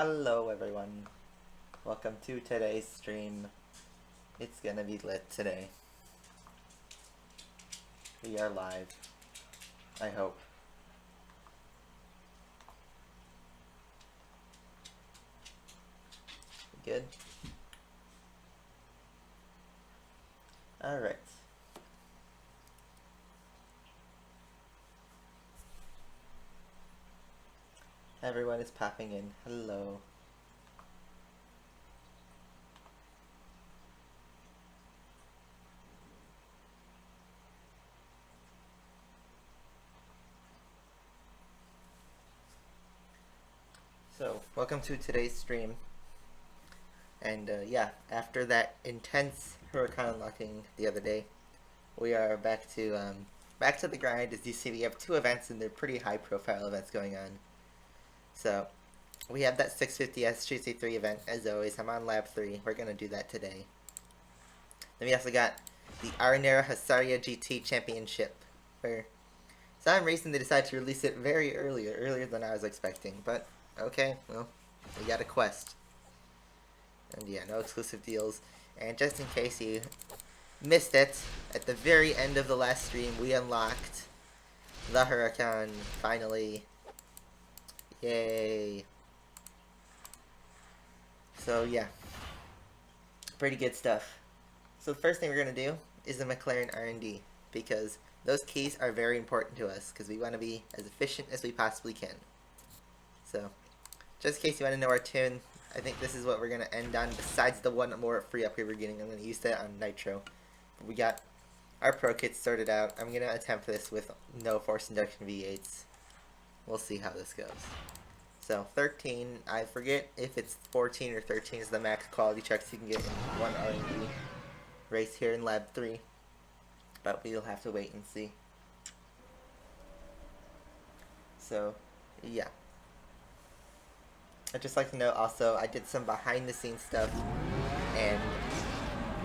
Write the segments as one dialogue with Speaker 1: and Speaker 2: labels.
Speaker 1: Hello everyone, welcome to today's stream. It's gonna be lit today. We are live, I hope. Good? Alright. Everyone is popping in. Hello. So, welcome to today's stream. And yeah, after that intense Huracan unlocking the other day, we are back to the grind. As you see, we have two events and they're pretty high profile events going on. So, we have that 650S GC3 event, as always. I'm on Lab 3. We're going to do that today. Then we also got the Arrinera Hussarya GT Championship, where for some reason they decided to release it earlier than I was expecting. But, okay, well, we got a quest. And yeah, no exclusive deals. And just in case you missed it, at the very end of the last stream, we unlocked the Huracan, finally. Yay. So yeah, pretty good stuff. So the first thing we're going to do is the McLaren R&D, because those keys are very important to us, because we want to be as efficient as we possibly can. So, just in case you want to know our tune, I think this is what we're going to end on, besides the one more free upgrade we're getting. I'm going to use that on Nitro. But we got our Pro Kits sorted out. I'm going to attempt this with no Force Induction V8s. We'll see how this goes. So, 13, I forget if it's 14 or 13 is the max quality checks you can get in one R&D race here in Lab 3. But we'll have to wait and see. So, yeah. I'd just like to note also, I did some behind the scenes stuff, and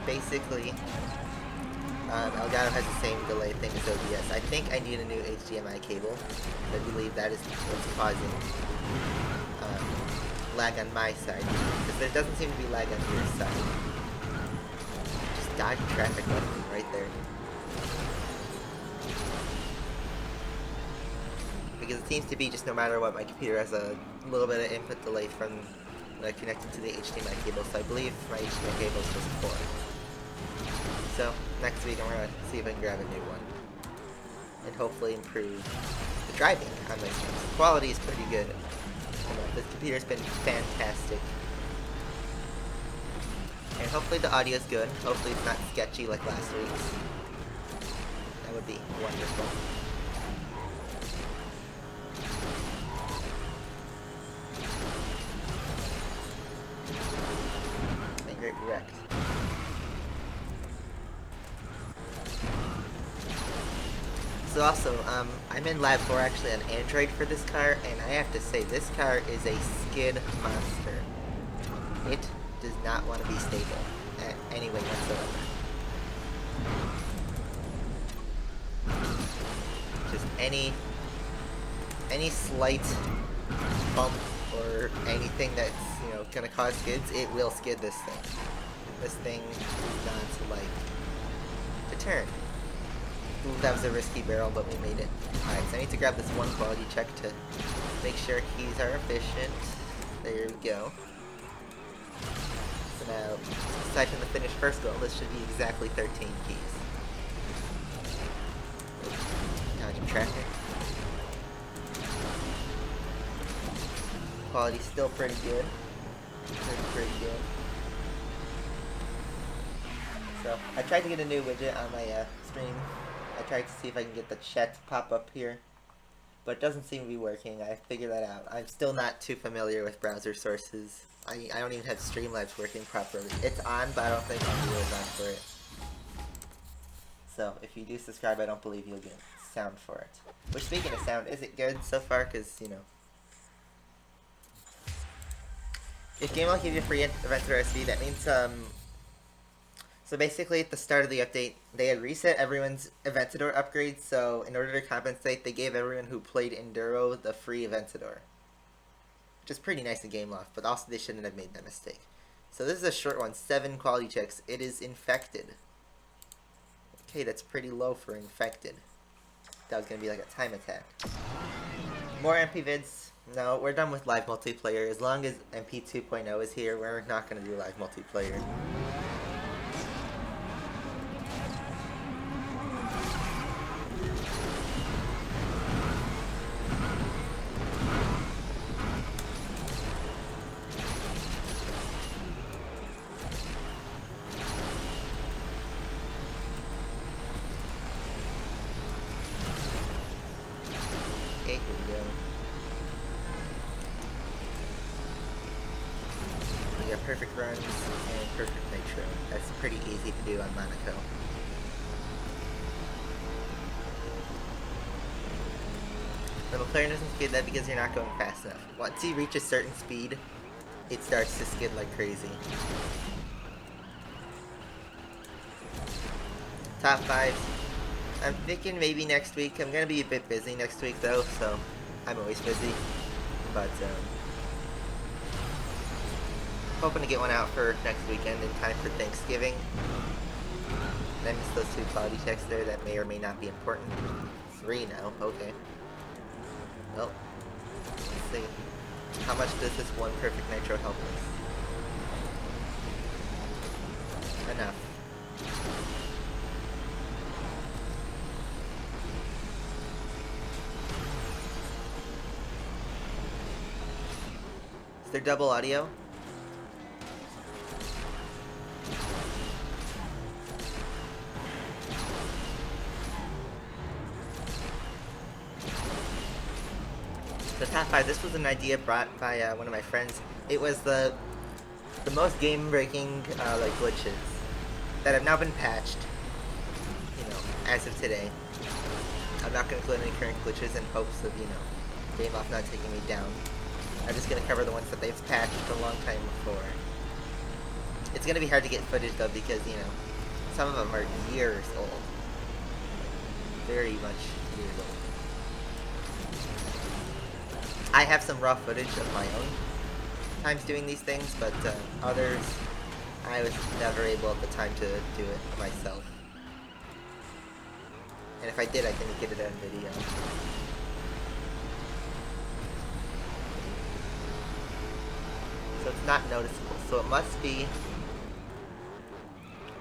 Speaker 1: basically, Elgato has the same delay thing as OBS. I think I need a new HDMI cable. I believe that is what's causing lag on my side, because there doesn't seem to be lag on your side. Just dodge traffic right there. Because it seems to be just no matter what, my computer has a little bit of input delay from connected to the HDMI cable, so I believe my HDMI cable is just 4. So, next week I'm going to see if I can grab a new one. And hopefully improve the driving on my streams. The quality is pretty good. This computer's been fantastic. And hopefully the audio's good. Hopefully it's not sketchy like last week's. That would be wonderful. And great wrecked. So also, I'm in Lab 4 actually on Android for this car, and I have to say, this car is a skid monster. It does not want to be stable at any way whatsoever. Just any slight bump or anything that's, gonna cause skids, it will skid this thing. This thing is not like to turn. Ooh, that was a risky barrel, but we made it. Alright, so I need to grab this one quality check to make sure keys are efficient. There we go. So now, aside from the finished first goal, this should be exactly 13 keys. Dodging traffic. Quality's still pretty good. Pretty good. So, I tried to get a new widget on my stream. I tried to see if I can get the chat to pop up here, but it doesn't seem to be working. I figured that out. I'm still not too familiar with browser sources. I don't even have Streamlabs working properly. It's on, but I don't think Unreal is on for it. So, if you do subscribe, I don't believe you'll get sound for it. Which, speaking of sound, is it good so far? Because, if Gameloft gives you a free event through RSV, that means, so basically, at the start of the update, they had reset everyone's Aventador upgrades, so in order to compensate, they gave everyone who played Enduro the free Aventador. which is pretty nice in Gameloft, but also they shouldn't have made that mistake. So this is a short one, 7 quality checks. It is infected. Okay, that's pretty low for infected. That was going to be like a time attack. More MP vids. No, we're done with live multiplayer. As long as MP 2.0 is here, we're not going to do live multiplayer. Okay, here we go. We got perfect runs and perfect nitro. That's pretty easy to do on Monaco. The McLaren doesn't skid that because you're not going fast enough. Once you reach a certain speed, it starts to skid like crazy. Top 5. I'm thinking maybe next week. I'm going to be a bit busy next week though, so I'm always busy. But hoping to get one out for next weekend in time for Thanksgiving. And I missed those 2 quality checks there that may or may not be important. 3 now, okay. Well, let's see. How much does this one perfect nitro help us? Enough. Is there double audio? The top 5, this was an idea brought by one of my friends. It was the most game-breaking like glitches that have now been patched, you know, as of today. I'm not going to include any current glitches in hopes of, you know, Gameloft not taking me down. I'm just going to cover the ones that they've patched a long time before. It's going to be hard to get footage though because, you know, some of them are years old. Very much years old. I have some raw footage of my own times doing these things, but others, I was never able at the time to do it myself. And if I did, I didn't get it on video. So it's not noticeable. So it must be...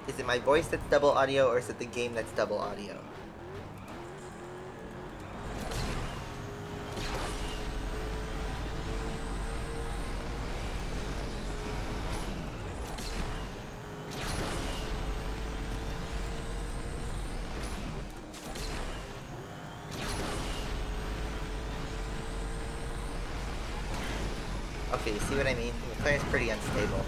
Speaker 1: Is it my voice that's double audio, or is it the game that's double audio? Okay, you see what I mean? The McLaren's pretty unstable.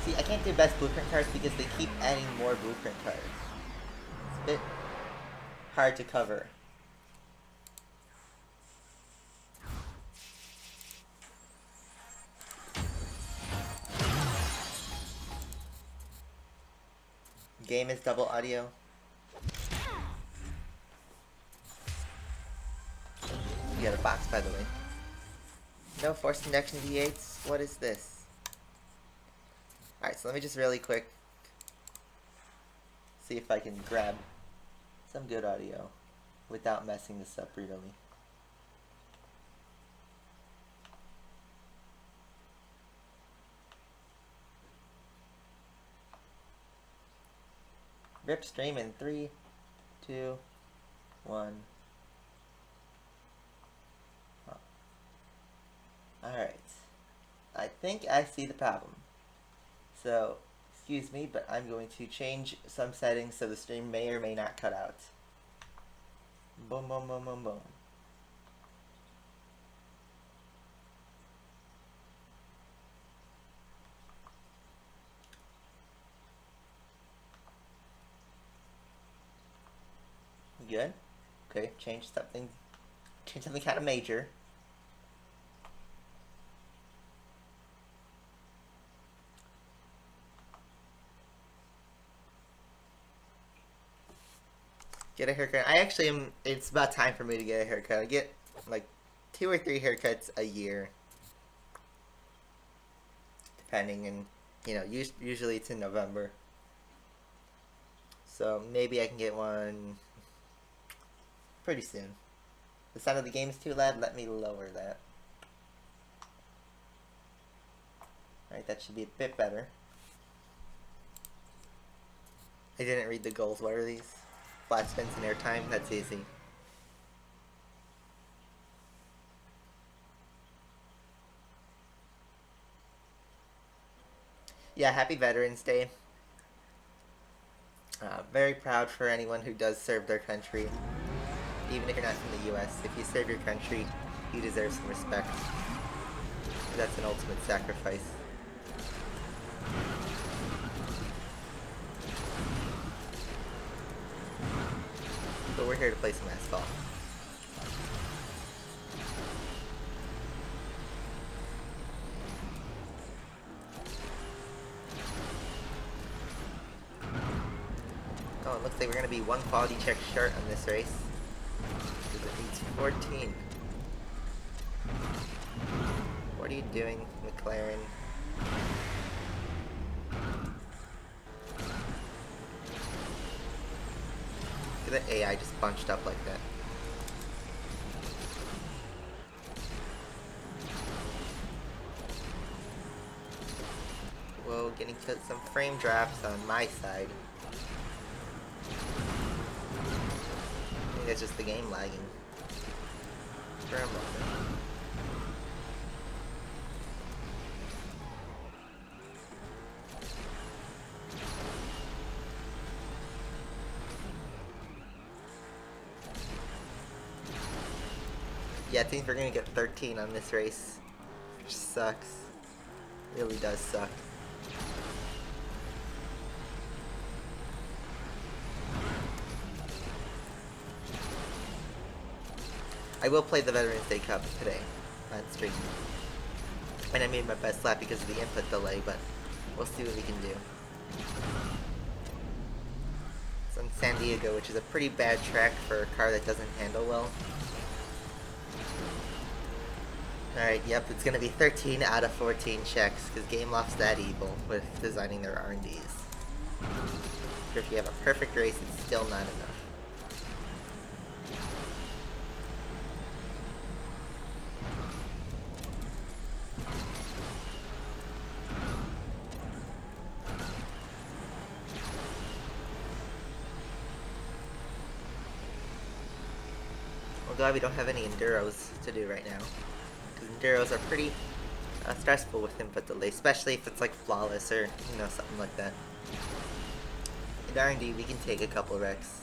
Speaker 1: See, I can't do best blueprint cards because they keep adding more blueprint cards. It's a bit hard to cover. Game is double audio. You got a box, by the way. No forced induction D8s? What is this? Alright, so let me just really quick see if I can grab some good audio without messing this up brutally. Rip stream in 3, 2, 1. Alright. I think I see the problem. So, excuse me, but I'm going to change some settings so the stream may or may not cut out. Boom, boom, boom, boom, boom. Good. Okay, change something kind of major. Get a haircut. I actually am. It's about time for me to get a haircut. I get like 2 or 3 haircuts a year, depending, and usually it's in November. So maybe I can get one pretty soon. The sound of the game is too loud. Let me lower that. Alright, that should be a bit better. I didn't read the goals. What are these? Flat spins and airtime? That's easy. Yeah, happy Veterans Day. Very proud for anyone who does serve their country. Even if you're not from the US, if you serve your country, you deserve some respect. That's an ultimate sacrifice. But we're here to play some Asphalt. Oh, it looks like we're going to be one quality check short on this race. Because it needs 14. What are you doing, McLaren? Look at that AI just bunched up like that. Whoa, getting to some frame drops on my side. I think that's just the game lagging. For a moment. Yeah, I think we're gonna get 13 on this race. Which sucks. Really does suck. I will play the Veterans Day Cup today on stream. And I made my best lap because of the input delay, but we'll see what we can do. It's on San Diego, which is a pretty bad track for a car that doesn't handle well. Alright, yep, it's gonna be 13 out of 14 checks, because Gameloft's that evil with designing their R&Ds. If you have a perfect race, it's still not enough. I'm glad we don't have any Enduros to do right now. Because Enduros are pretty stressful with input delay, especially if it's like flawless or, something like that. In R&D, we can take a couple wrecks.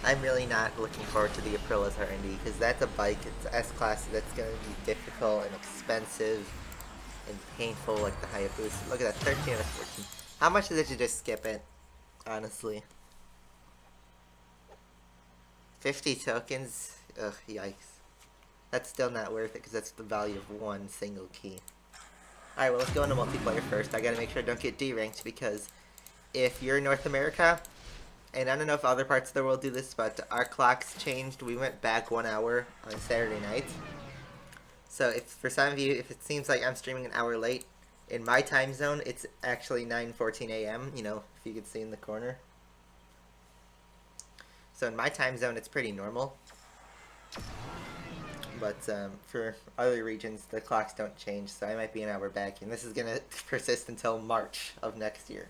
Speaker 1: I'm really not looking forward to the Aprila's R&D, because that's a bike, it's S-Class, that's going to be difficult and expensive and painful like the Hayabusa. Look at that, 13 out of 14. How much is it to just skip it, honestly? 50 tokens? Ugh, yikes. That's still not worth it, because that's the value of one single key. Alright, well, let's go into multiplayer first. I gotta make sure I don't get D-ranked, because if you're in North America, and I don't know if other parts of the world do this, but our clocks changed. We went back 1 hour on Saturday night. So if for some of you, if it seems like I'm streaming an hour late, in my time zone, it's actually 9:14 a.m., if you could see in the corner. So in my time zone, it's pretty normal. But for other regions, the clocks don't change, so I might be an hour back. And this is going to persist until March of next year.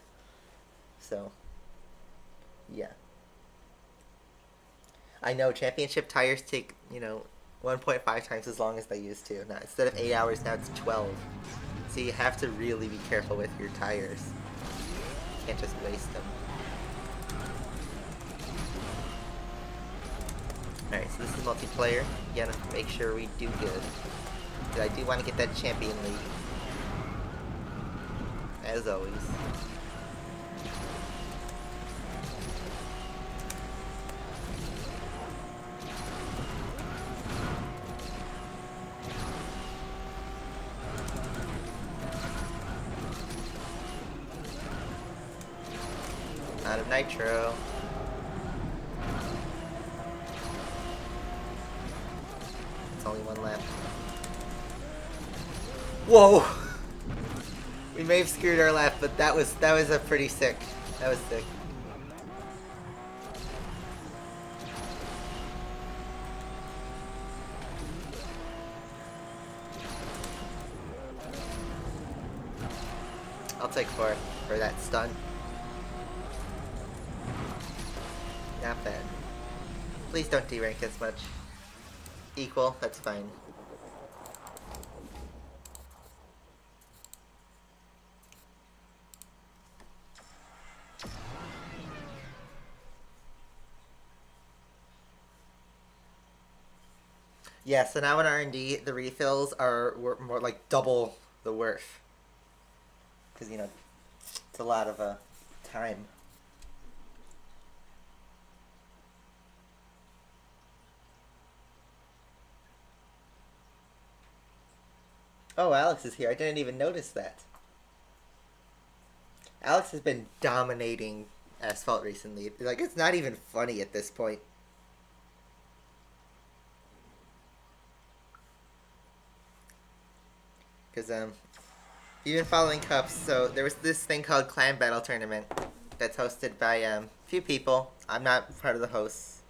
Speaker 1: So, yeah. I know championship tires take, 1.5 times as long as they used to. Now, instead of 8 hours, now it's 12. So you have to really be careful with your tires. You can't just waste them. Alright, so this is multiplayer. Again, make sure we do good. Because I do want to get that Champion League. As always. Out of nitro. only one left. Whoa! We may have screwed our lap, but that was a pretty sick. That was sick. I'll take 4 for that stun. Not bad. Please don't derank as much. Equal, that's fine. Yeah, so now in R&D, the refills are more like double the worth. Because, you know, it's a lot of time. Oh, Alex is here. I didn't even notice that. Alex has been dominating Asphalt recently. Like, it's not even funny at this point. Because, you've been following Cups, so there was this thing called Clan Battle Tournament that's hosted by, a few people. I'm not part of the hosts.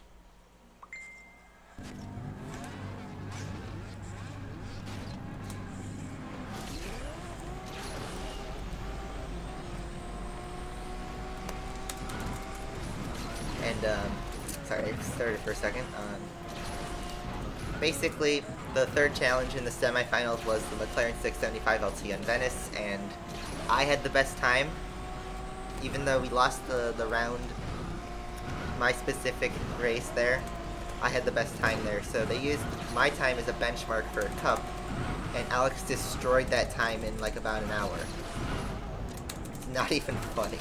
Speaker 1: And, sorry, I started for a second. Basically, the third challenge in the semifinals was the McLaren 675 LT on Venice, and I had the best time. Even though we lost the round, my specific race there, I had the best time there. So they used my time as a benchmark for a cup, and Alex destroyed that time in like about an hour. It's not even funny.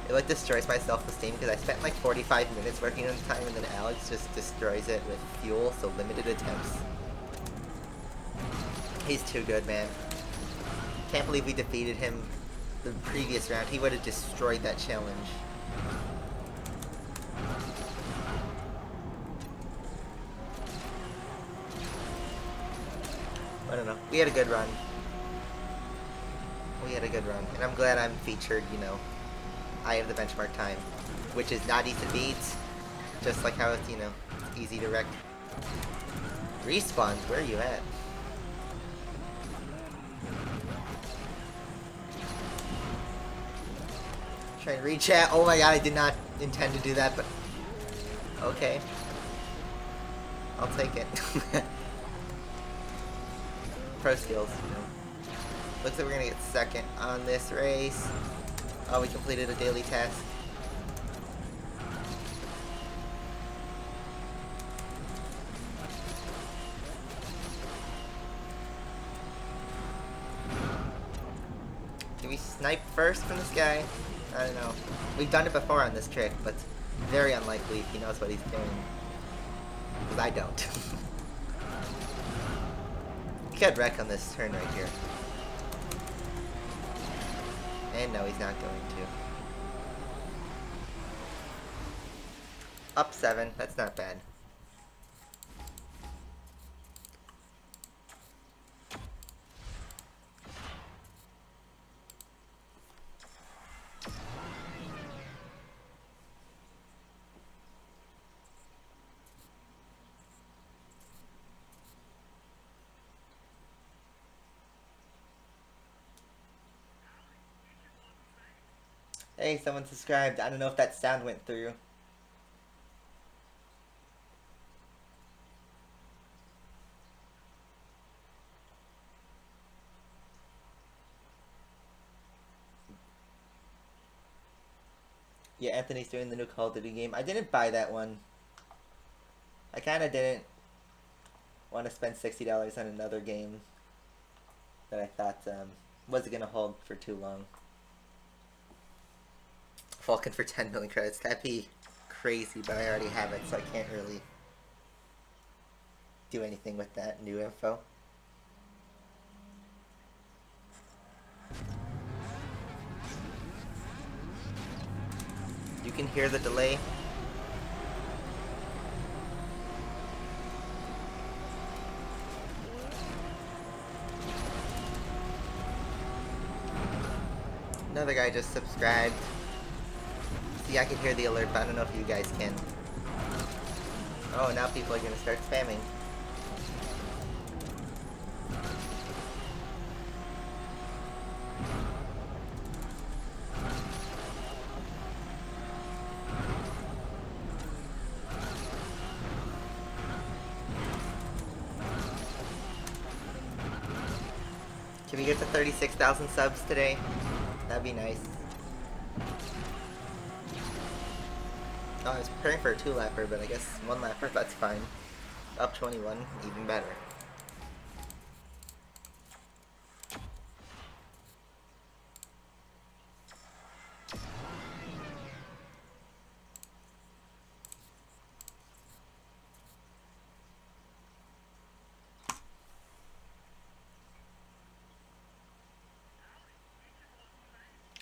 Speaker 1: It like destroys my self-esteem because I spent like 45 minutes working on the time, and then Alex just destroys it with fuel, so limited attempts. He's too good, man. Can't believe we defeated him the previous round. He would have destroyed that challenge. I don't know. We had a good run. And I'm glad I'm featured, you know. I have the benchmark time, which is not easy to beat, just like how it's, you know, it's easy to wreck. Respawns, where are you at? Try and re-chat. Oh my god, I did not intend to do that, but okay. I'll take it. Pro skills, you know. Looks like we're gonna get second on this race. Oh, we completed a daily task. Can we snipe first from this guy? I don't know. We've done it before on this trick, but very unlikely if he knows what he's doing. Because I don't. He could wreck on this turn right here. And no, he's not going to. Up 7, that's not bad. Hey, someone subscribed. I don't know if that sound went through. Yeah, Anthony's doing the new Call of Duty game. I didn't buy that one. I kind of didn't want to spend $60 on another game that I thought wasn't going to hold for too long. Falcon for 10 million credits. That'd be crazy, but I already have it, so I can't really do anything with that new info. You can hear the delay. Another guy just subscribed. See, I can hear the alert, but I don't know if you guys can. Oh, now people are gonna start spamming. Can we get to 36,000 subs today? That'd be nice. Oh, I was preparing for a 2-lapper, but I guess 1-lapper, that's fine. Up 21, even better.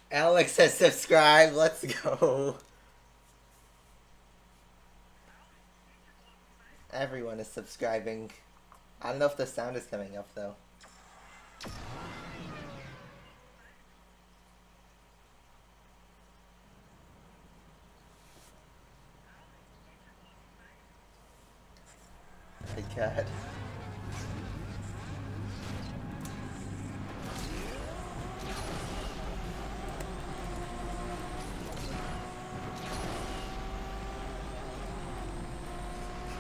Speaker 1: Alex has subscribed, let's go. Everyone is subscribing. I don't know if the sound is coming up though. My God.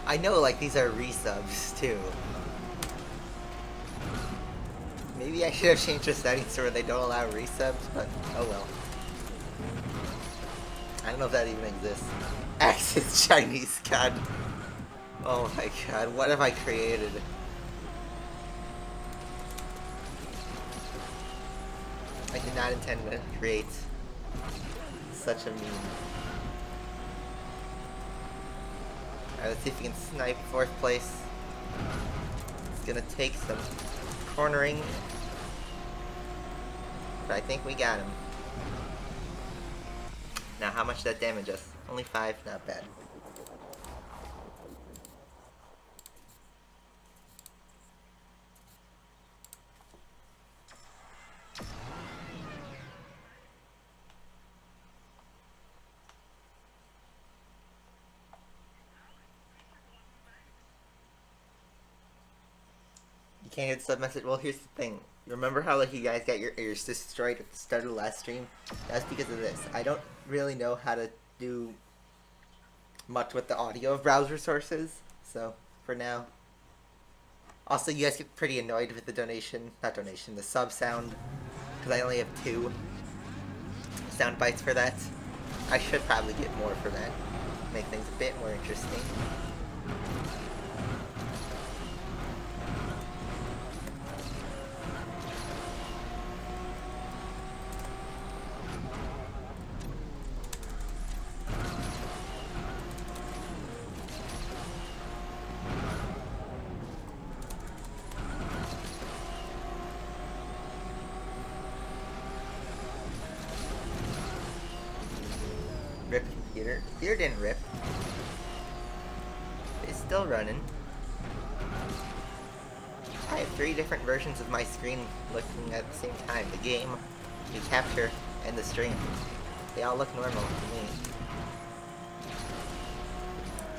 Speaker 1: I know, like, these are resubs, too. Maybe I should have changed the settings to where they don't allow resubs, but oh well. I don't know if that even exists. Access Chinese, God. Oh my God, what have I created? I did not intend to create such a meme. Alright, let's see if we can snipe 4th place. It's gonna take some cornering. But I think we got him. Now, how much did that damage us? Only 5, not bad. You can't hit the sub message. Well, here's the thing. Remember how like you guys got your ears destroyed at the start of the last stream? That's because of this. I don't really know how to do much with the audio of browser sources. So, for now. Also, you guys get pretty annoyed with the the sub sound. Because I only have 2 sound bites for that. I should probably get more for that. Make things a bit more interesting. Rip computer. Computer didn't rip. It's still running. I have 3 different versions of my screen looking at the same time. The game, the capture, and the stream. They all look normal to me.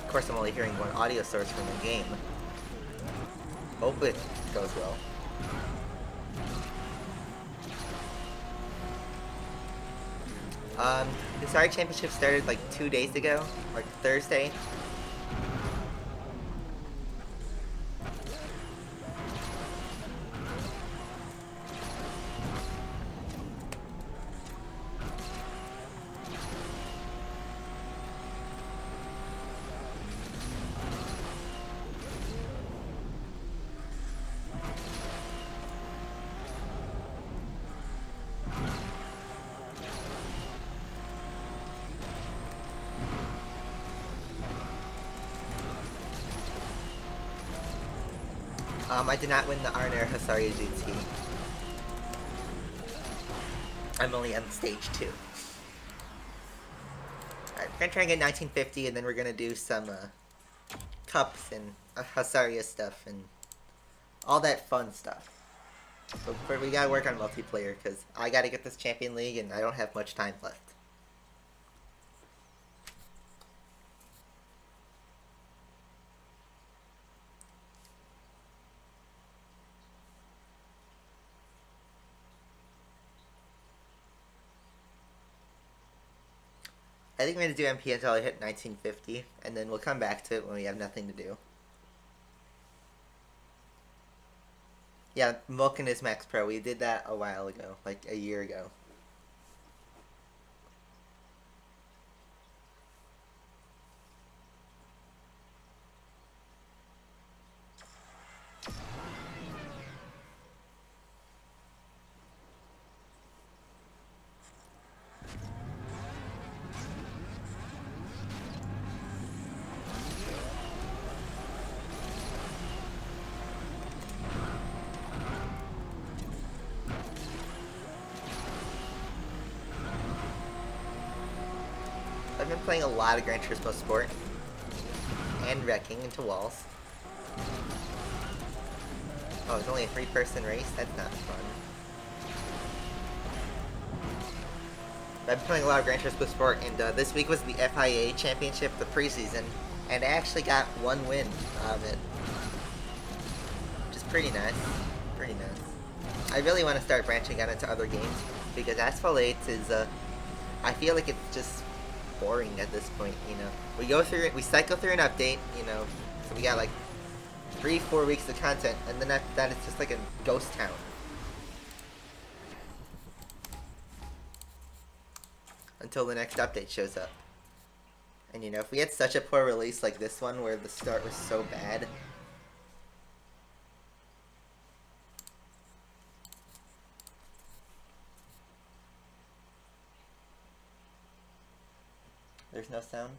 Speaker 1: Of course, I'm only hearing one audio source from the game. Hope it goes well. The Hussarya Championship started like 2 days ago, like Thursday. I did not win the Arrinera Hussarya GT. I'm only on stage 2. Alright, we're gonna try and get 1950, and then we're gonna do some cups and Hussarya stuff and all that fun stuff. But we gotta work on multiplayer, because I gotta get this Champion League, and I don't have much time left. I think I'm gonna do MP until I hit 1950, and then we'll come back to it when we have nothing to do. Yeah, Vulcan is Max Pro. We did that a while ago, like a year ago. I've been playing a lot of Gran Turismo Sport and wrecking into walls. Oh, it's only a 3-person race? That's not fun. But I've been playing a lot of Gran Turismo Sport, and this week was the FIA Championship, the preseason, and I actually got 1 win out of it. Which is pretty nice. Pretty nice. I really want to start branching out into other games, because Asphalt 8 is, I feel like it's just boring at this point, you know. We go through it, we cycle through an update, you know, so we got like 3-4 weeks of content, and then after that it's just like a ghost town. Until the next update shows up. And you know, if we had such a poor release like this one, where the start was so bad. There's no sound?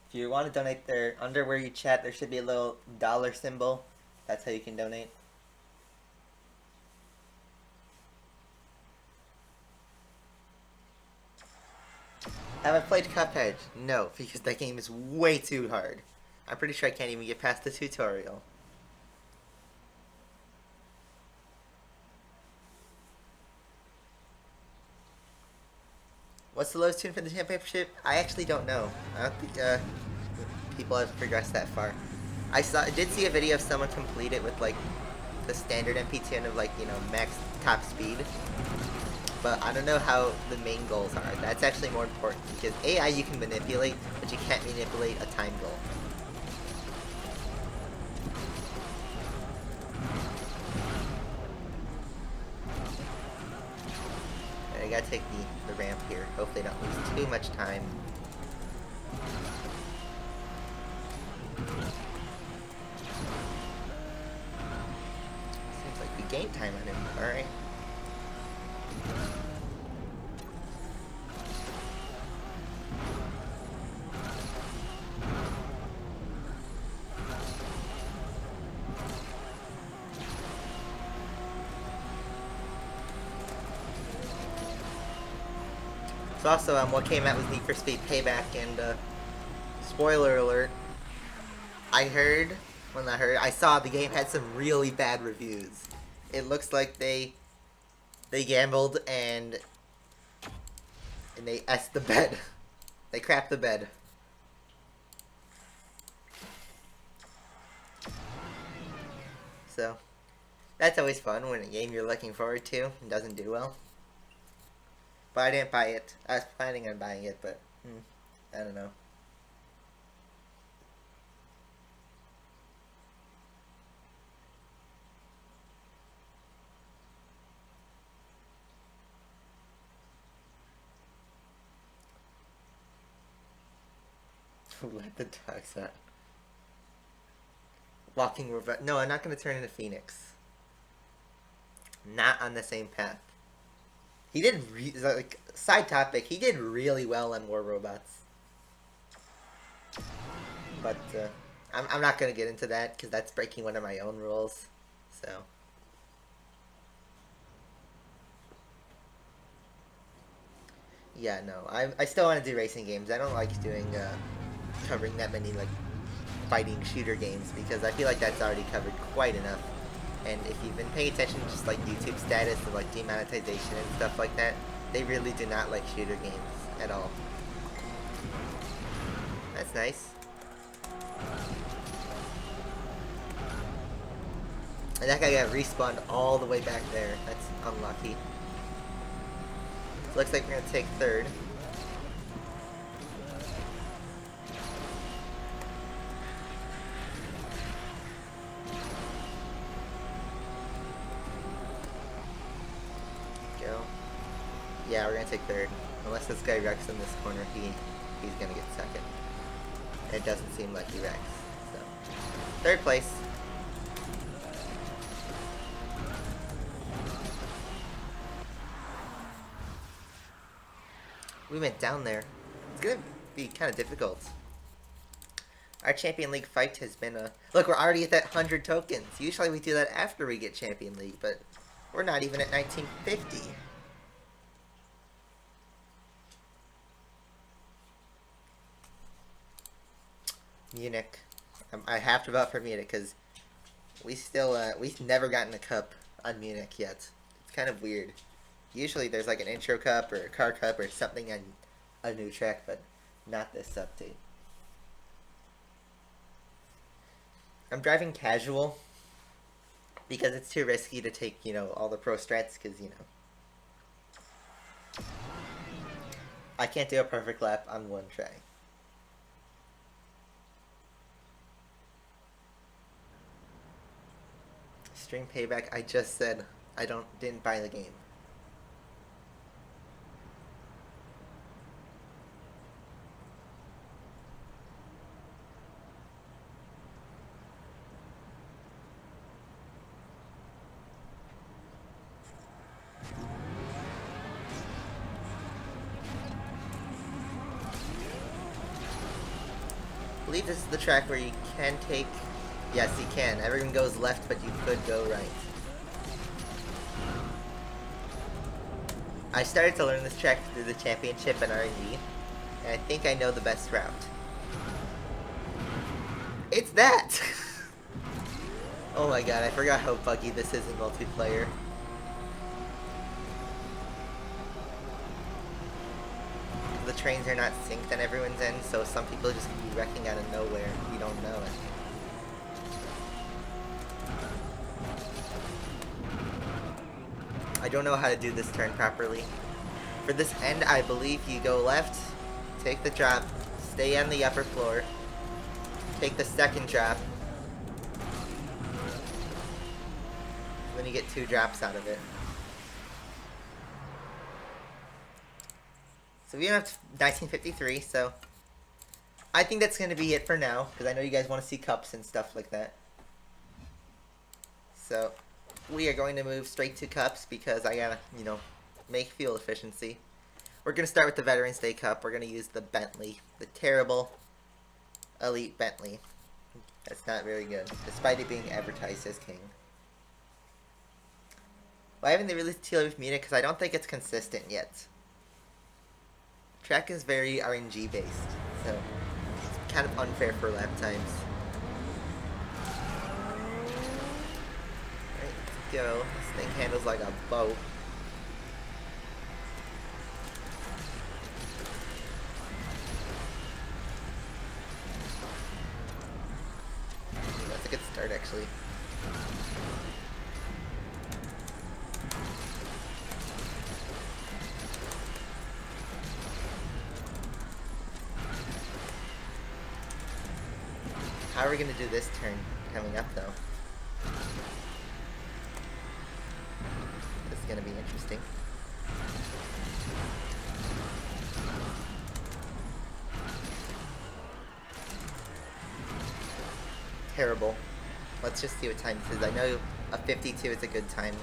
Speaker 1: If you want to donate there, under where you chat, there should be a little dollar symbol. That's how you can donate. Have I played Cuphead? No, because that game is way too hard. I'm pretty sure I can't even get past the tutorial. What's the lowest tune for the championship? I actually don't know. I don't think people have progressed that far. I did see a video of someone complete it with like the standard MP tune of like, you know, max top speed. But I don't know how the main goals are. That's actually more important, because AI you can manipulate, but you can't manipulate a time goal. I gotta take the ramp here. Hopefully I don't lose too much time. Seems like we gained time on him. Alright. So also, what came out was Need for Speed Payback, and spoiler alert, I saw the game had some really bad reviews. It looks like they gambled and they S the bed. They crapped the bed. So, that's always fun when a game you're looking forward to doesn't do well. But I didn't buy it. I was planning on buying it, but I don't know. Let the dogs out. Walking robot. No, I'm not going to turn into Phoenix. Not on the same path. He did, like, side topic, he did really well on War Robots. But, I'm not going to get into that, because that's breaking one of my own rules. So. Yeah, no. I still want to do racing games. I don't like doing covering that many like fighting shooter games because I feel like that's already covered quite enough. And if you've been paying attention to just like YouTube status and like demonetization and stuff like that, they really do not like shooter games at all. That's nice. And that guy got respawned all the way back there. That's unlucky. So looks like we're gonna take third. Go. Yeah, we're gonna take third. Unless this guy wrecks in this corner, he's gonna get second. It doesn't seem like he wrecks. So third place. We went down there. It's gonna be kind of difficult. Our Champion League fight has been a... Look, we're already at that 100 tokens. Usually we do that after we get Champion League, but we're not even at 1950. Munich. I have to vote for Munich because we've never gotten a cup on Munich yet. It's kind of weird. Usually there's like an intro cup or a car cup or something on a new track, but not this update. I'm driving casual because it's too risky to take, you know, all the pro strats because, you know, I can't do a perfect lap on one try. Stream payback, I just said I didn't buy the game. I believe this is the track where you can take... Yes, you can. Everyone goes left, but you could go right. I started to learn this track through the championship in R&D, and I think I know the best route. It's that! Oh my god, I forgot how buggy this is in multiplayer. The trains are not synced on everyone's end, so some people just can be wrecking out of nowhere. You don't know it. I don't know how to do this turn properly. For this end, I believe you go left, take the drop, stay on the upper floor, take the second drop, then you get 2 drops out of it. So we have 1953, so I think that's going to be it for now, because I know you guys want to see cups and stuff like that. So we are going to move straight to cups because I gotta, you know, make fuel efficiency. We're going to start with the Veterans Day Cup. We're going to use the Bentley, the terrible Elite Bentley. That's not very good, despite it being advertised as king. Why haven't they released Teal with Munich? Because I don't think it's consistent yet. Track is very RNG based, so it's kind of unfair for lap times. Alright, let's go. This thing handles like a boat. That's a good start, actually. How are we going to do this turn coming up, though? This is going to be interesting. Terrible. Let's just see what time this is. I know a 52 is a good time.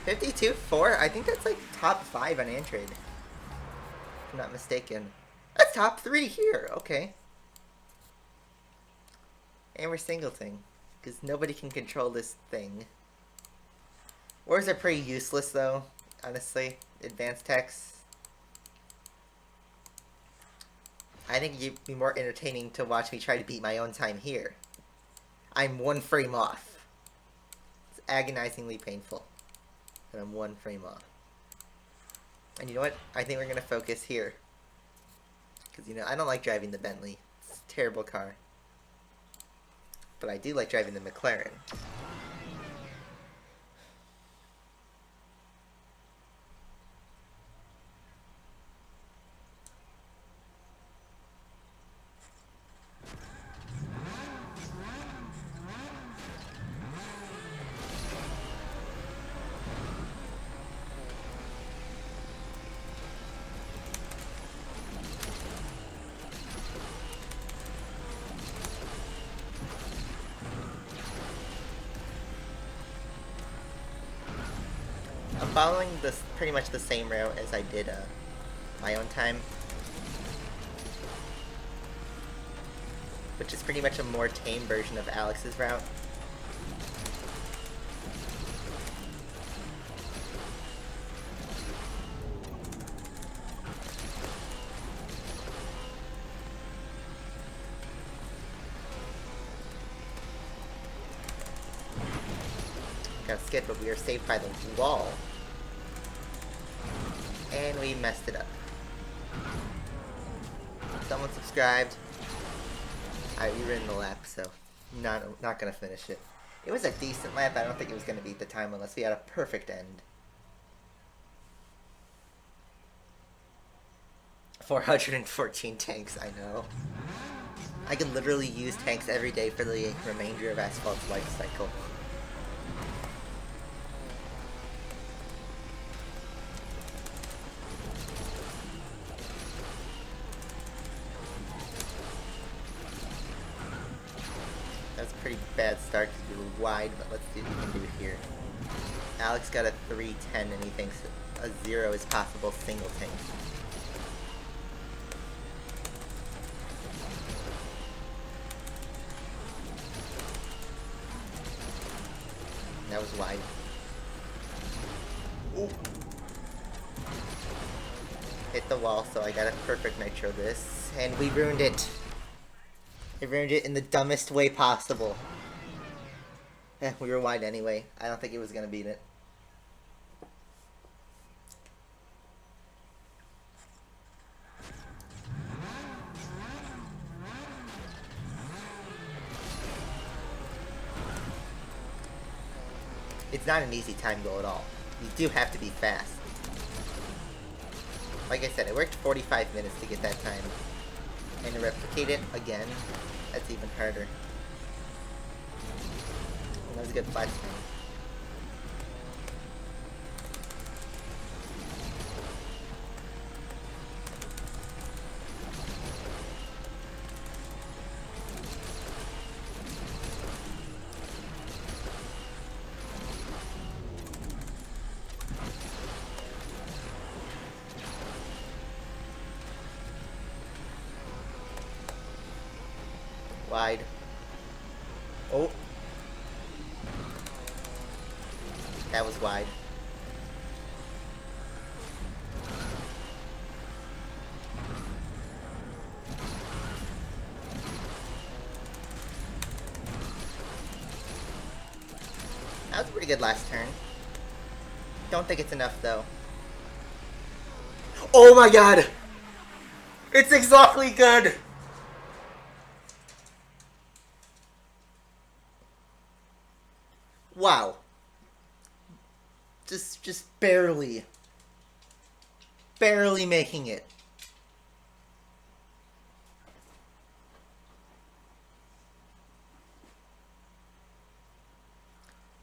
Speaker 1: 52.4? I think that's like top 5 on Android. If I'm not mistaken. That's top 3 here, okay. And we're singleting, because nobody can control this thing. Wars are pretty useless, though. honestly. Advanced techs. I think it'd be more entertaining to watch me try to beat my own time here. I'm 1 frame off. It's agonizingly painful. And I'm 1 frame off. And you know what? I think we're going to focus here. Because, you know, I don't like driving the Bentley. It's a terrible car. But I do like driving the McLaren. I'm following this pretty much the same route as I did my own time, which is pretty much a more tame version of Alex's route. Got skid, but we were saved by the wall. And we messed it up. Someone subscribed. Alright, we ran the lap, so not gonna finish it. It was a decent lap. I don't think it was gonna beat the time unless we had a perfect end. 414 tanks, I know. I can literally use tanks every day for the remainder of Asphalt's life cycle. That's a pretty bad start because we were wide, but let's see what we can do here. Alex got a 310 and he thinks a 0 is possible single tank. That was wide. Ooh. Hit the wall, so I got a perfect nitro this, and we ruined it. I ruined it in the dumbest way possible. We were wide anyway. I don't think it was gonna beat it. It's not an easy time goal at all. You do have to be fast. Like I said, it worked 45 minutes to get that time. And to replicate it again, that's even harder. And that was a good flash time. Wide. Oh. That was wide. That was pretty good last turn. Don't think it's enough though. Oh my god! It's exactly good! Wow. Just barely making it.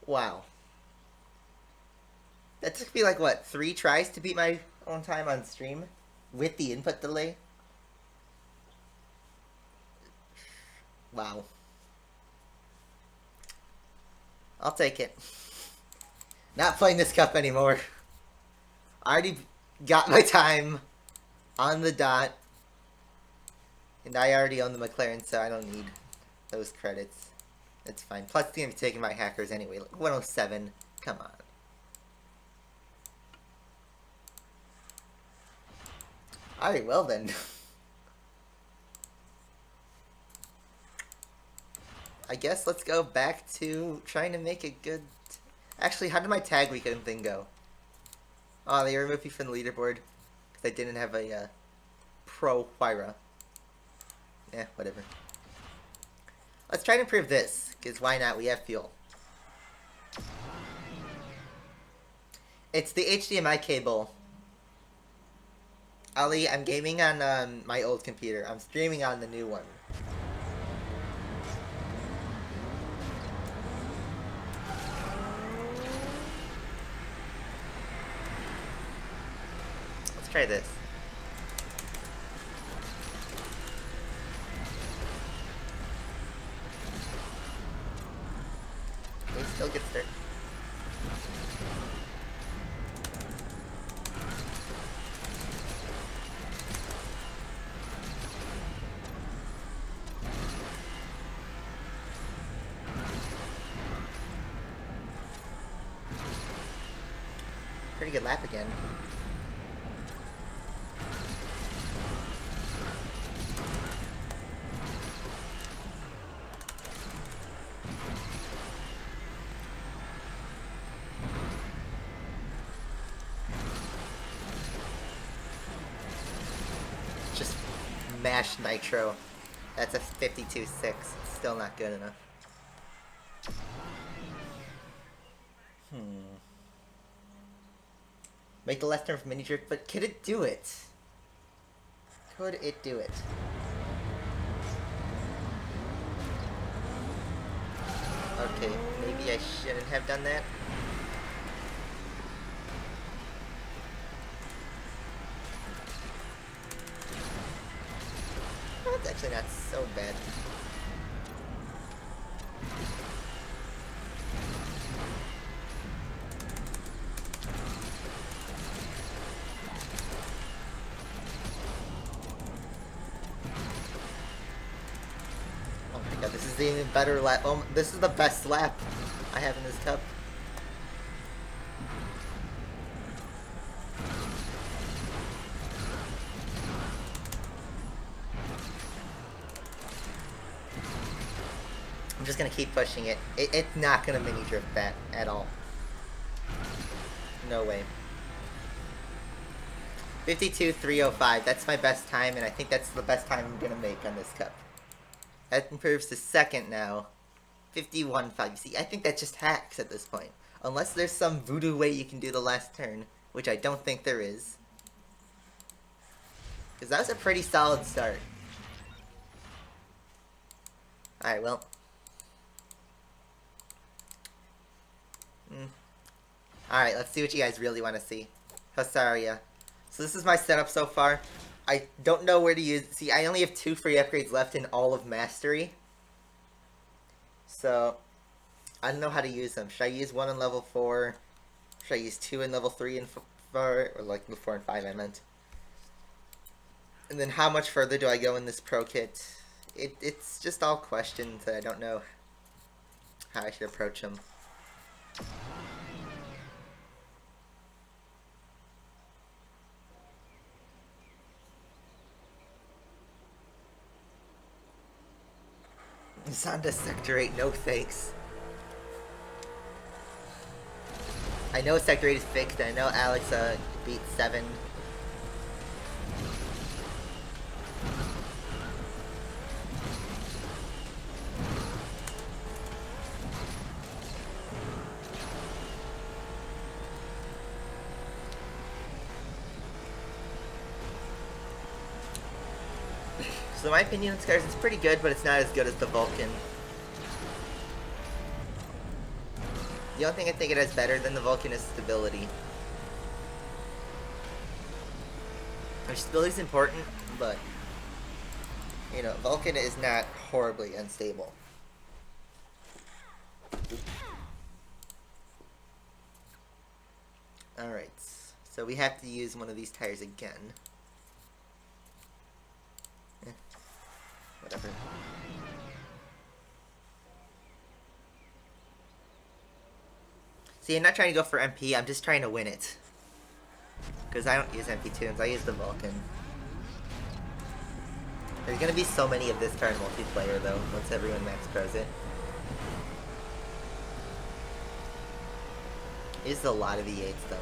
Speaker 1: Wow. That took me like, what, 3 tries to beat my own time on stream? With the input delay? Wow. I'll take it. Not playing this cup anymore. I already got my time on the dot. And I already own the McLaren, so I don't need those credits. It's fine. Plus, it's going to be taken by hackers anyway. Like 107. Come on. Alright, well then. I guess let's go back to trying to make a good... Actually, how did my tag weekend thing go? Oh, they removed me from the leaderboard because I didn't have a pro Hussarya. Eh, whatever. Let's try to improve this, because why not? We have fuel. It's the HDMI cable. Ali, I'm gaming on my old computer. I'm streaming on the new one. Let's try this. He still gets there. Pretty good lap again. Just mash nitro. That's a 52.6. Still not good enough. Make the left turn from mini jerk, but could it do it? Could it do it? Okay, maybe I shouldn't have done that. That's actually not so bad. This is the even better lap. Oh, this is the best lap I have in this cup. I'm just gonna keep pushing it. It's not gonna mini drift that at all. No way. 52.305. That's my best time, and I think that's the best time I'm gonna make on this cup. That improves to second now. 51.5. See, I think that just hacks at this point. Unless there's some voodoo way you can do the last turn, which I don't think there is. Because that was a pretty solid start. Alright, well. Alright, let's see what you guys really want to see. Hussarya. So this is my setup so far. I don't know where to use... See, I only have 2 free upgrades left in all of Mastery. So, I don't know how to use them. Should I use 1 in level 4? Should I use 2 in level 3 and 4? Or like 4 and 5, I meant. And then how much further do I go in this pro kit? It's just all questions that I don't know how I should approach them. Zonda Sector 8, no thanks. I know Sector 8 is fixed, and I know Alex beat 7. So my opinion on Scars is pretty good, but it's not as good as the Vulcan. The only thing I think it has better than the Vulcan is stability. Stability is important, but, you know, Vulcan is not horribly unstable. Alright, so we have to use one of these tires again. Whatever. See, I'm not trying to go for MP, I'm just trying to win it. Because I don't use MP tunes, I use the Vulcan. There's gonna be so many of this car in multiplayer though, once everyone max pros it. It is a lot of V8s though.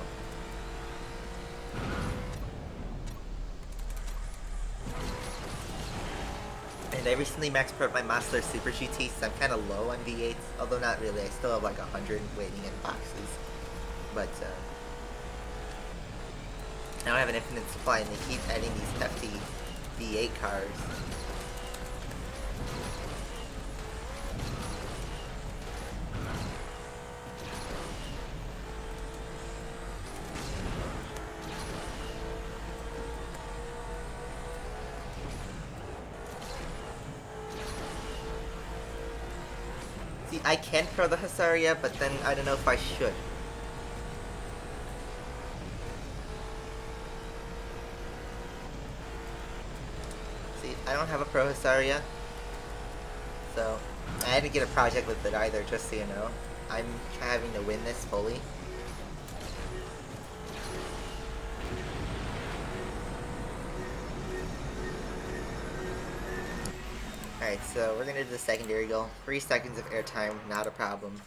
Speaker 1: And I recently max pro'd my Mazda Super GT, so I'm kind of low on V8s, although not really. I still have like 100 waiting in boxes. But now I have an infinite supply and they keep adding these hefty V8 cars. See, I can pro the Hussarya, but then I don't know if I should. See, I don't have a pro Hussarya, so I had to get a project with it either, just so you know. I'm having to win this fully. Alright, so we're gonna do the secondary goal. 3 seconds of airtime, not a problem.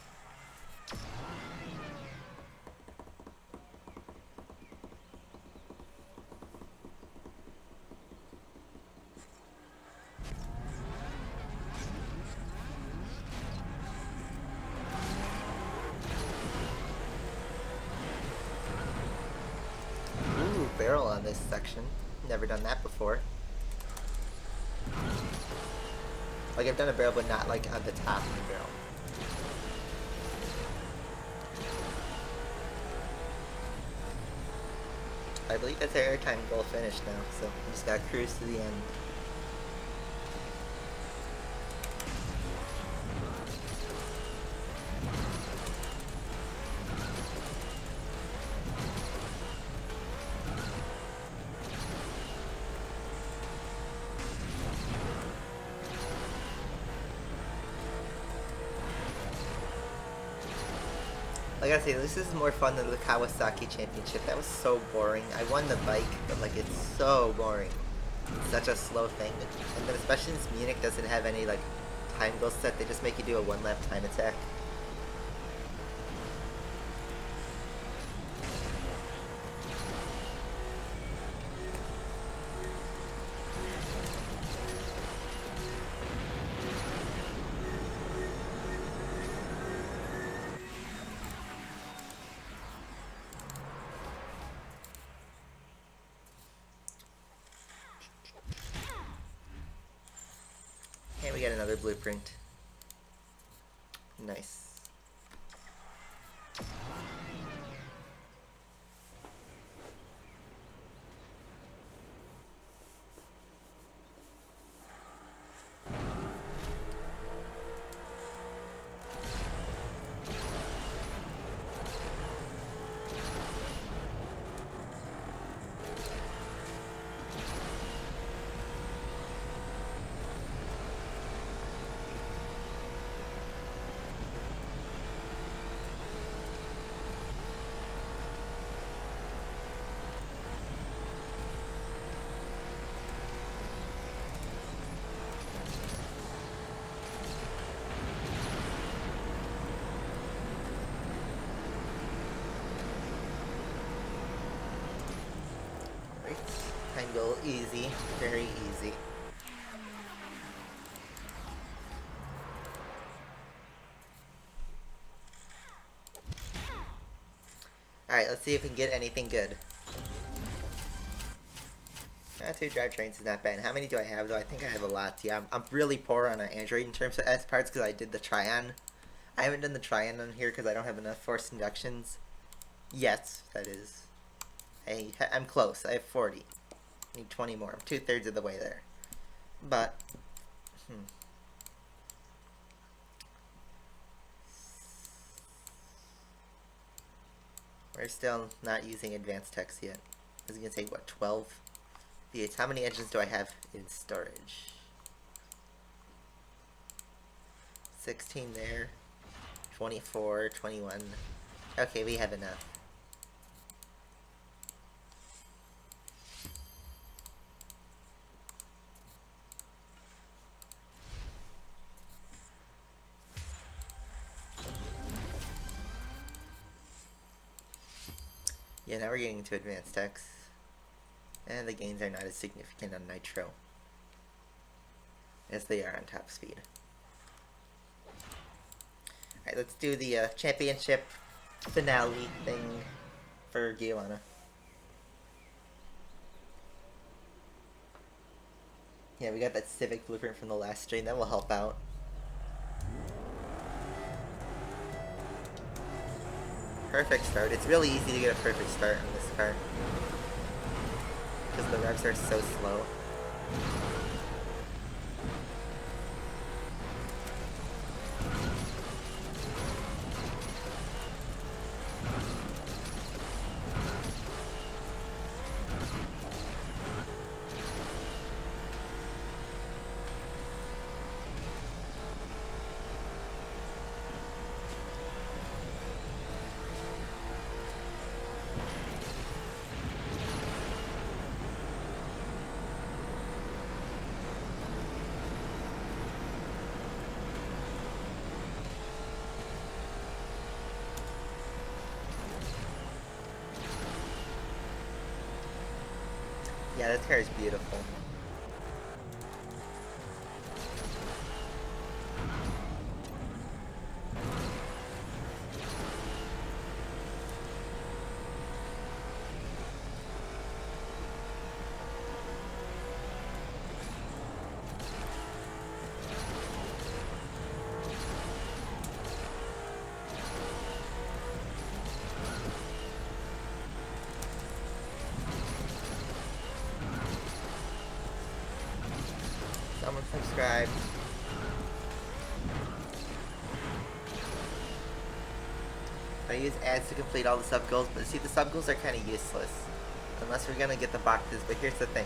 Speaker 1: Ooh, barrel on this section. Never done that before. Like, I've done a barrel, but not, like, on the top of the barrel. I believe that's our airtime goal finished now, so we just gotta cruise to the end. Like I say, this is more fun than the Kawasaki Championship. That was so boring. I won the bike, but like it's so boring. It's such a slow thing. And then especially since Munich doesn't have any like time goal set, they just make you do a 1 lap time attack. And we get another blueprint. Nice. Time goal easy, very easy. Alright, let's see if we can get anything good. 2 drivetrains is not bad. How many do I have though? I think I have a lot. Yeah, I'm really poor on Android in terms of S parts because I did the Tryon. I haven't done the Tryon on here because I don't have enough forced inductions. Yet, that is. I'm close. I have 40. I need 20 more. I'm 2/3 of the way there. But, we're still not using advanced text yet. This is going to take, what, 12? V8s. How many engines do I have in storage? 16 there. 24, 21. Okay, we have enough. Yeah, now we're getting into advanced techs. And the gains are not as significant on Nitro as they are on top speed. Alright, let's do the championship finale thing for Guyana. Yeah, we got that Civic blueprint from the last stream. That will help out. Perfect start. It's really easy to get a perfect start on this car, because the revs are so slow. Yeah, this car is beautiful. Someone subscribe. I use ads to complete all the sub goals, but see, the sub goals are kind of useless unless we're gonna get the boxes. But here's the thing: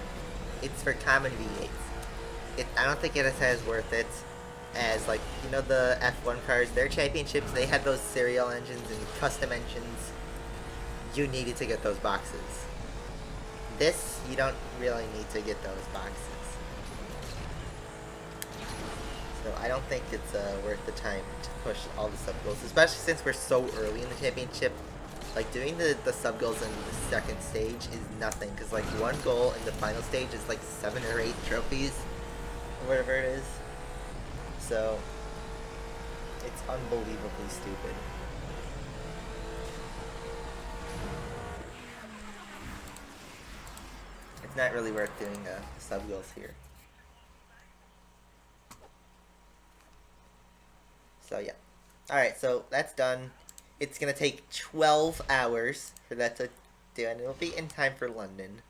Speaker 1: it's for common V8s. I don't think it's as worth it as, like, you know, the F1 cars. Their championships, they had those serial engines and custom engines. You needed to get those boxes. This, you don't really need to get those boxes. So I don't think it's worth the time to push all the sub goals, especially since we're so early in the championship. Like, doing the sub goals in the second stage is nothing, because like one goal in the final stage is like 7 or 8 trophies, or whatever it is. So it's unbelievably stupid. It's not really worth doing sub goals here. So yeah. Alright, so that's done. It's gonna take 12 hours for that to do, and it'll be in time for London.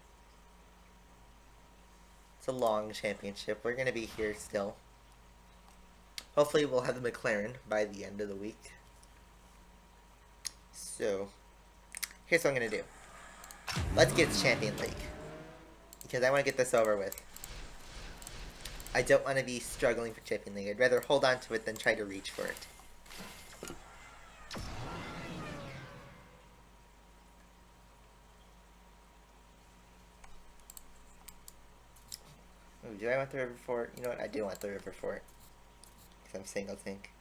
Speaker 1: It's a long championship. We're gonna be here still. Hopefully we'll have the McLaren by the end of the week. So, here's what I'm gonna do. Let's get to Champion League, because I want to get this over with. I don't want to be struggling for Champion League. I'd rather hold on to it than try to reach for it. Ooh, do I want the River Fort? You know what? I do want the River Fort, because I'm single tank.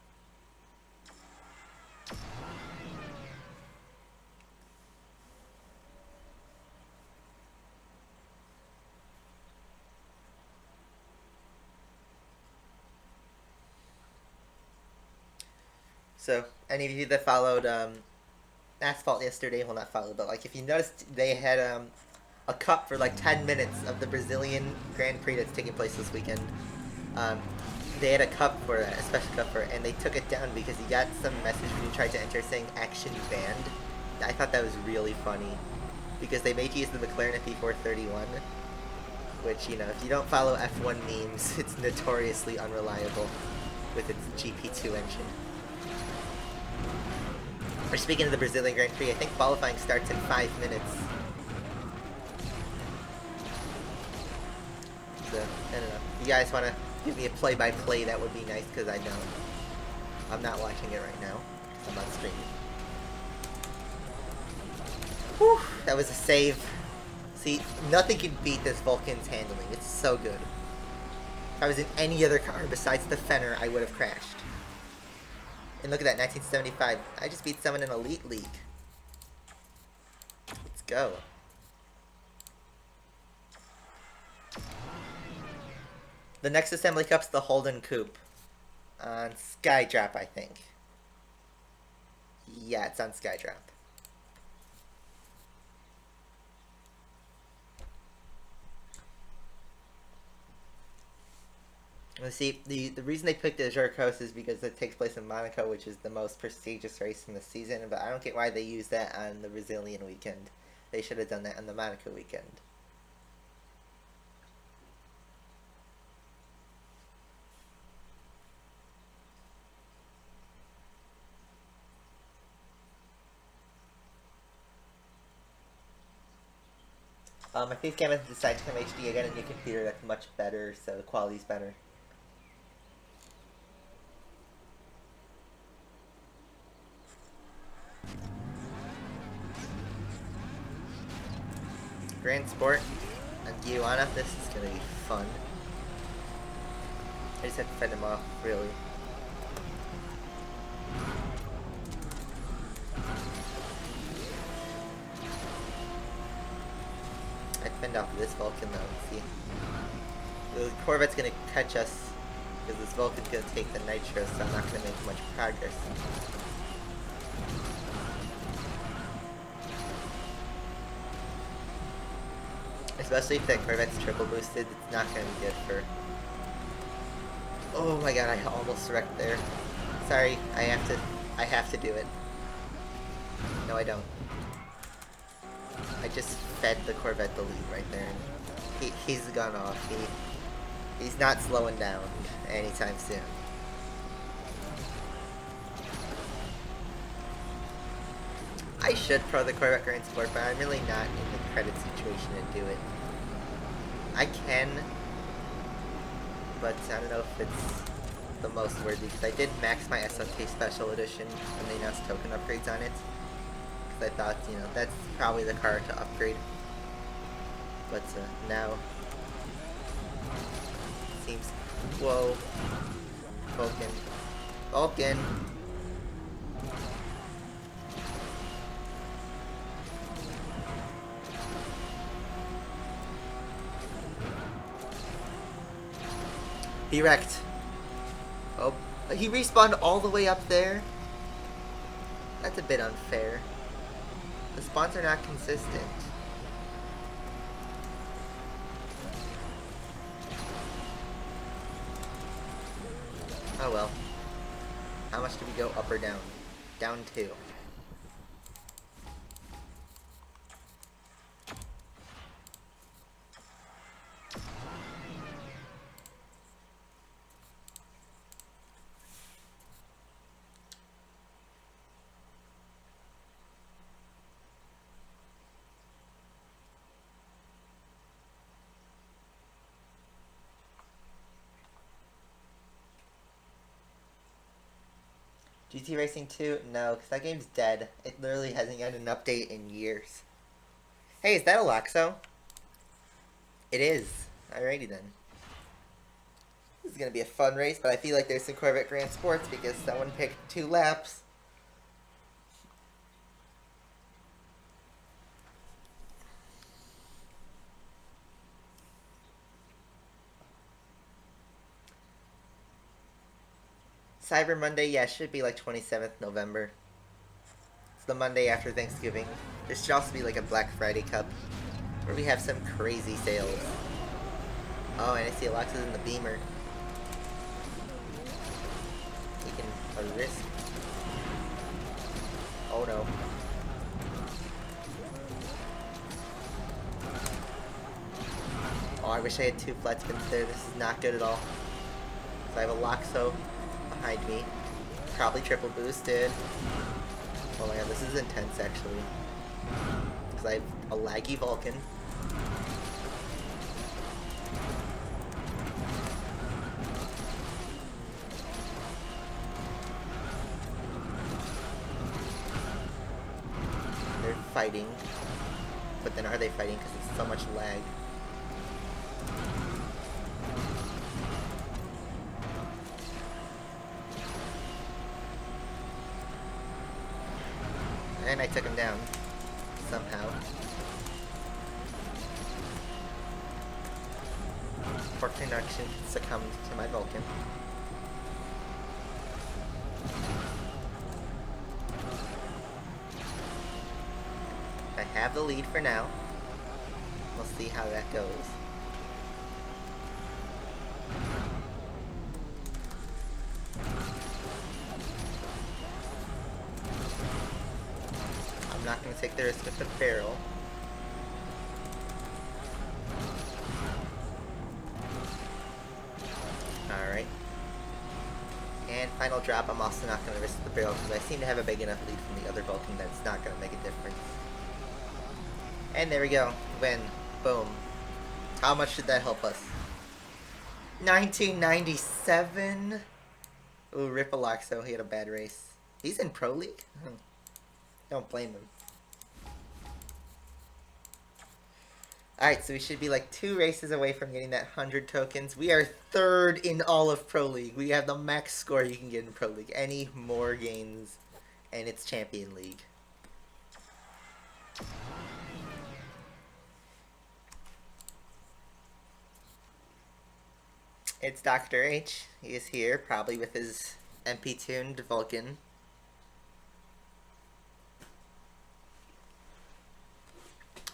Speaker 1: So, any of you that followed Asphalt yesterday, well, not followed, but like, if you noticed, they had a cup for like 10 minutes of the Brazilian Grand Prix that's taking place this weekend. They had a cup for it, a special cup for it, and they took it down because he got some message when you tried to enter saying action banned. I thought that was really funny, because they made you use the McLaren P431, which, you know, if you don't follow F1 memes, it's notoriously unreliable with its GP2 engine. We're speaking of the Brazilian Grand Prix. I think qualifying starts in 5 minutes. So, I don't know. If you guys want to give me a play-by-play, that would be nice, because I don't. I'm not watching it right now. I'm not streaming. Whew, that was a save. See, nothing can beat this Vulcan's handling. It's so good. If I was in any other car besides the Fenner, I would have crashed. And look at that, 1975. I just beat someone in Elite League. Let's go. The next Assembly Cup's the Holden Coupe. On Skydrop, I think. Yeah, it's on Skydrop. Let's see, the reason they picked the Azure Coast is because it takes place in Monaco, which is the most prestigious race in the season, but I don't get why they use that on the Brazilian weekend. They should have done that on the Monaco weekend. I think Gameloft decided to come HD. I got a new computer that's much better, so the quality's better. Grand Sport on Guyana. This is gonna be fun. I just have to fend them off, really. I fend off this Vulcan though, see. The Corvette's gonna catch us because this Vulcan's gonna take the Nitro, so I'm not gonna make much progress. Especially if that Corvette's triple boosted, it's not gonna be good for... Oh my god, I almost wrecked there. Sorry, I have to do it. No, I don't. I just fed the Corvette the lead right there. He's gone off. He's not slowing down anytime soon. I should pro the Corvette Grand Sport, but I'm really not in the credit situation to do it. I can, but I don't know if it's the most worthy, because I did max my SLK Special Edition when they announced token upgrades on it. Because I thought, you know, that's probably the car to upgrade. But now, seems... Whoa. Vulcan. Vulcan! He wrecked. Oh, he respawned all the way up there? That's a bit unfair. The spawns are not consistent. Oh well. How much do we go up or down? Down 2. GT Racing 2? No, because that game's dead. It literally hasn't gotten an update in years. Hey, is that a Loxo? It is. Alrighty then. This is going to be a fun race, but I feel like there's some Corvette Grand Sports because someone picked 2 laps. Cyber Monday, yeah, it should be like 27th November. It's the Monday after Thanksgiving. There should also be like a Black Friday Cup where we have some crazy sales. Oh, and I see Alexa's in the Beamer. Taking a risk. Oh no. Oh, I wish I had 2 flat spins there. This is not good at all. So I have a Loxo behind me. Probably triple boosted. Oh my god, this is intense actually. Because I have a laggy Vulcan. They're fighting. But then are they fighting because it's so much lag? And I took him down. somehow. Poor connection succumbed to my Vulcan. I have the lead for now. We'll see how that goes. I'm not going to take the risk with the barrel. Alright. And final drop, I'm also not going to risk the barrel because I seem to have a big enough lead from the other Vulcan that it's not going to make a difference. And there we go. Win. Boom. How much did that help us? 1997? Ooh, rip Aloxo. He had a bad race. He's in Pro League? Don't blame him. Alright, so we should be like 2 races away from getting that 100 tokens. We are 3rd in all of Pro League. We have the max score you can get in Pro League. Any more gains, and it's Champion League. It's Dr. H. He is here, probably with his MP-tuned Vulcan.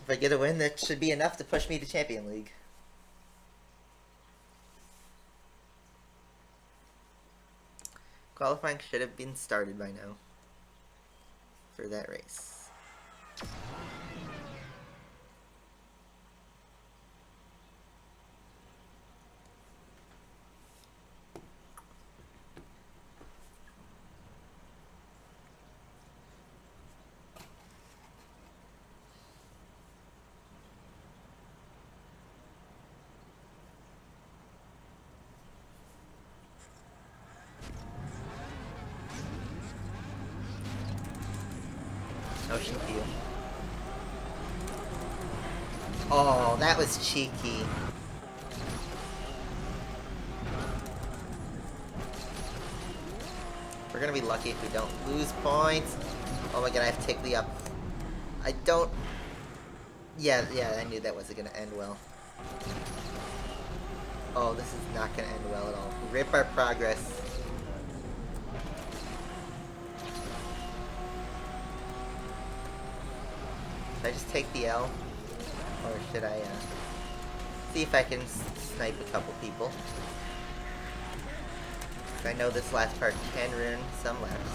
Speaker 1: If I get a win, that should be enough to push me to Champion League. Qualifying should have been started by now for that race. Ocean View. Oh, that was cheeky. We're gonna be lucky if we don't lose points. Oh my god, I have to take the up. I don't... Yeah, I knew that wasn't gonna end well. Oh, this is not gonna end well at all. Rip our progress. Should I just take the L? Or should I, see if I can snipe a couple people? I know this last part can ruin some laps.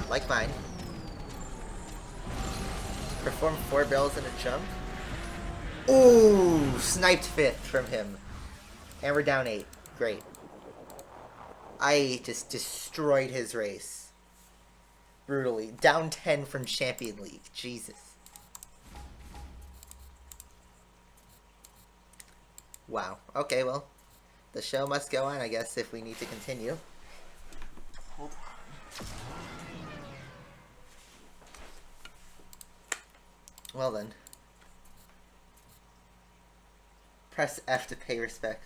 Speaker 1: Like mine. Perform 4 barrels in a jump. Ooh! Sniped 5th from him. And we're down 8. Great. I just destroyed his race. Brutally. Down 10 from Champion League. Jesus. Wow. Okay, well, the show must go on, I guess, if we need to continue. Hold on. Well then. Press F to pay respects.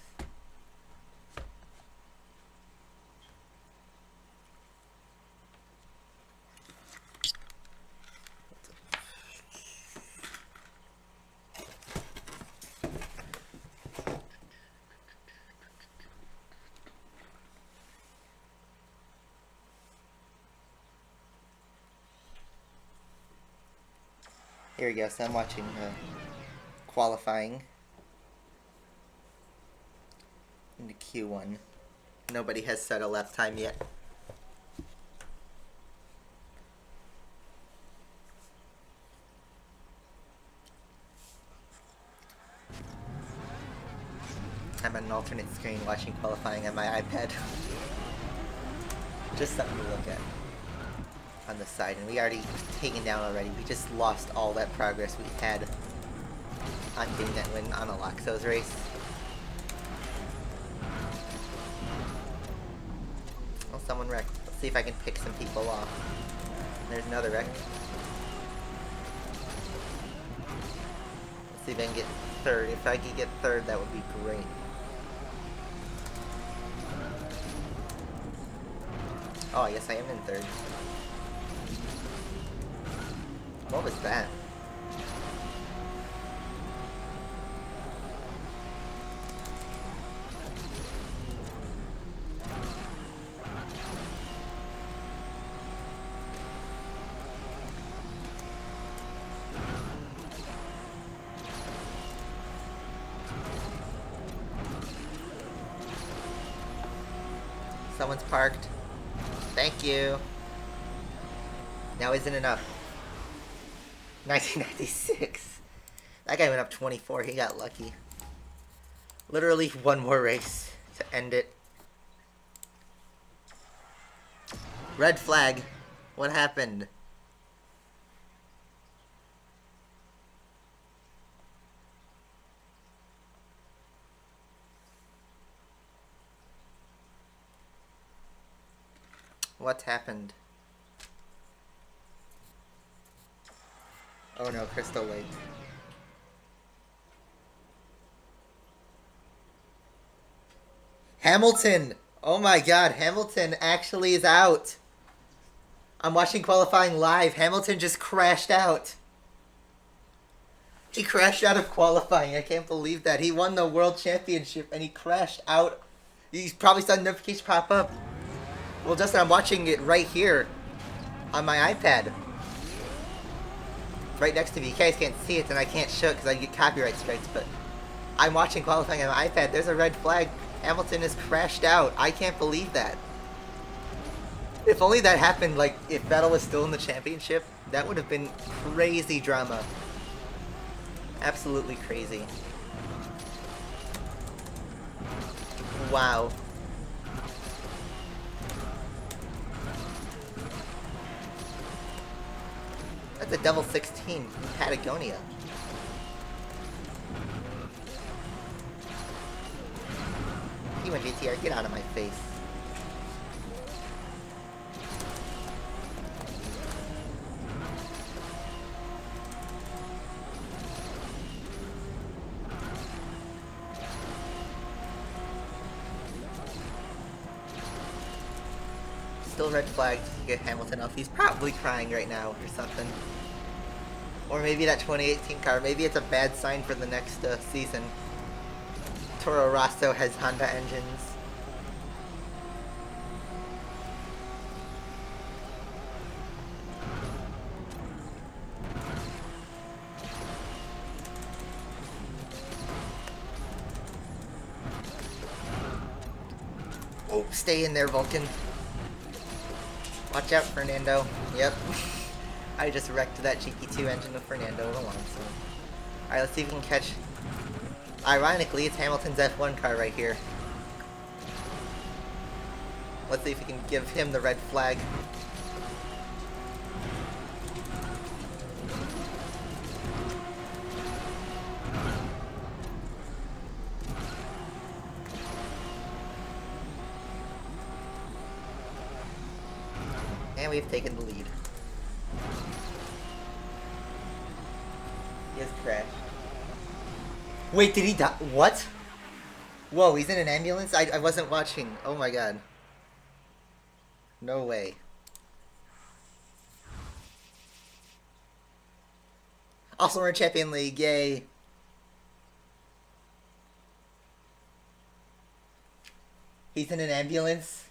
Speaker 1: Here we go, so I'm watching qualifying into Q1. Nobody has set a lap time yet. I'm on an alternate screen watching qualifying on my iPad. Just something to look at. On the side, and we already taken down already. We just lost all that progress we had on getting that win on Aloxo's race. Well, someone wrecked. Let's see if I can pick some people off. There's another wreck. Let's see if I can get 3rd. If I could get 3rd, that would be great. Oh, yes, I am in 3rd. What was that? Someone's parked. Thank you. Now isn't enough. 1996. That guy went up 24. He got lucky. Literally one more race to end it. Red flag. What happened? What happened? Oh no, Crystal Lake. Hamilton! Oh my god, Hamilton actually is out. I'm watching qualifying live. Hamilton just crashed out. He crashed out of qualifying. I can't believe that. He won the world championship and he crashed out. He's probably saw the notification pop up. Well, Justin, I'm watching it right here on my iPad. Right next to me. You guys can't see it and I can't show it because I get copyright strikes, but I'm watching qualifying on my iPad. There's a red flag. Hamilton has crashed out. I can't believe that. If only that happened, like, if Vettel was still in the championship, that would have been crazy drama. Absolutely crazy. Wow. That's a double 16 in Patagonia. You and GTR, get out of my face. Still red flagged to get Hamilton off. He's probably crying right now or something. Or maybe that 2018 car. Maybe it's a bad sign for the next season. Toro Rosso has Honda engines. Oh, stay in there, Vulcan. Watch out, Fernando. Yep. I just wrecked that GP2 engine with Fernando Alonso. Alright, let's see if we can catch... Ironically, it's Hamilton's F1 car right here. Let's see if we can give him the red flag. And we've taken the lead. He has crashed. Wait, did he die? What? Whoa, he's in an ambulance? I wasn't watching. Oh my god. No way. Also, we're in Champion League. Yay. He's in an ambulance?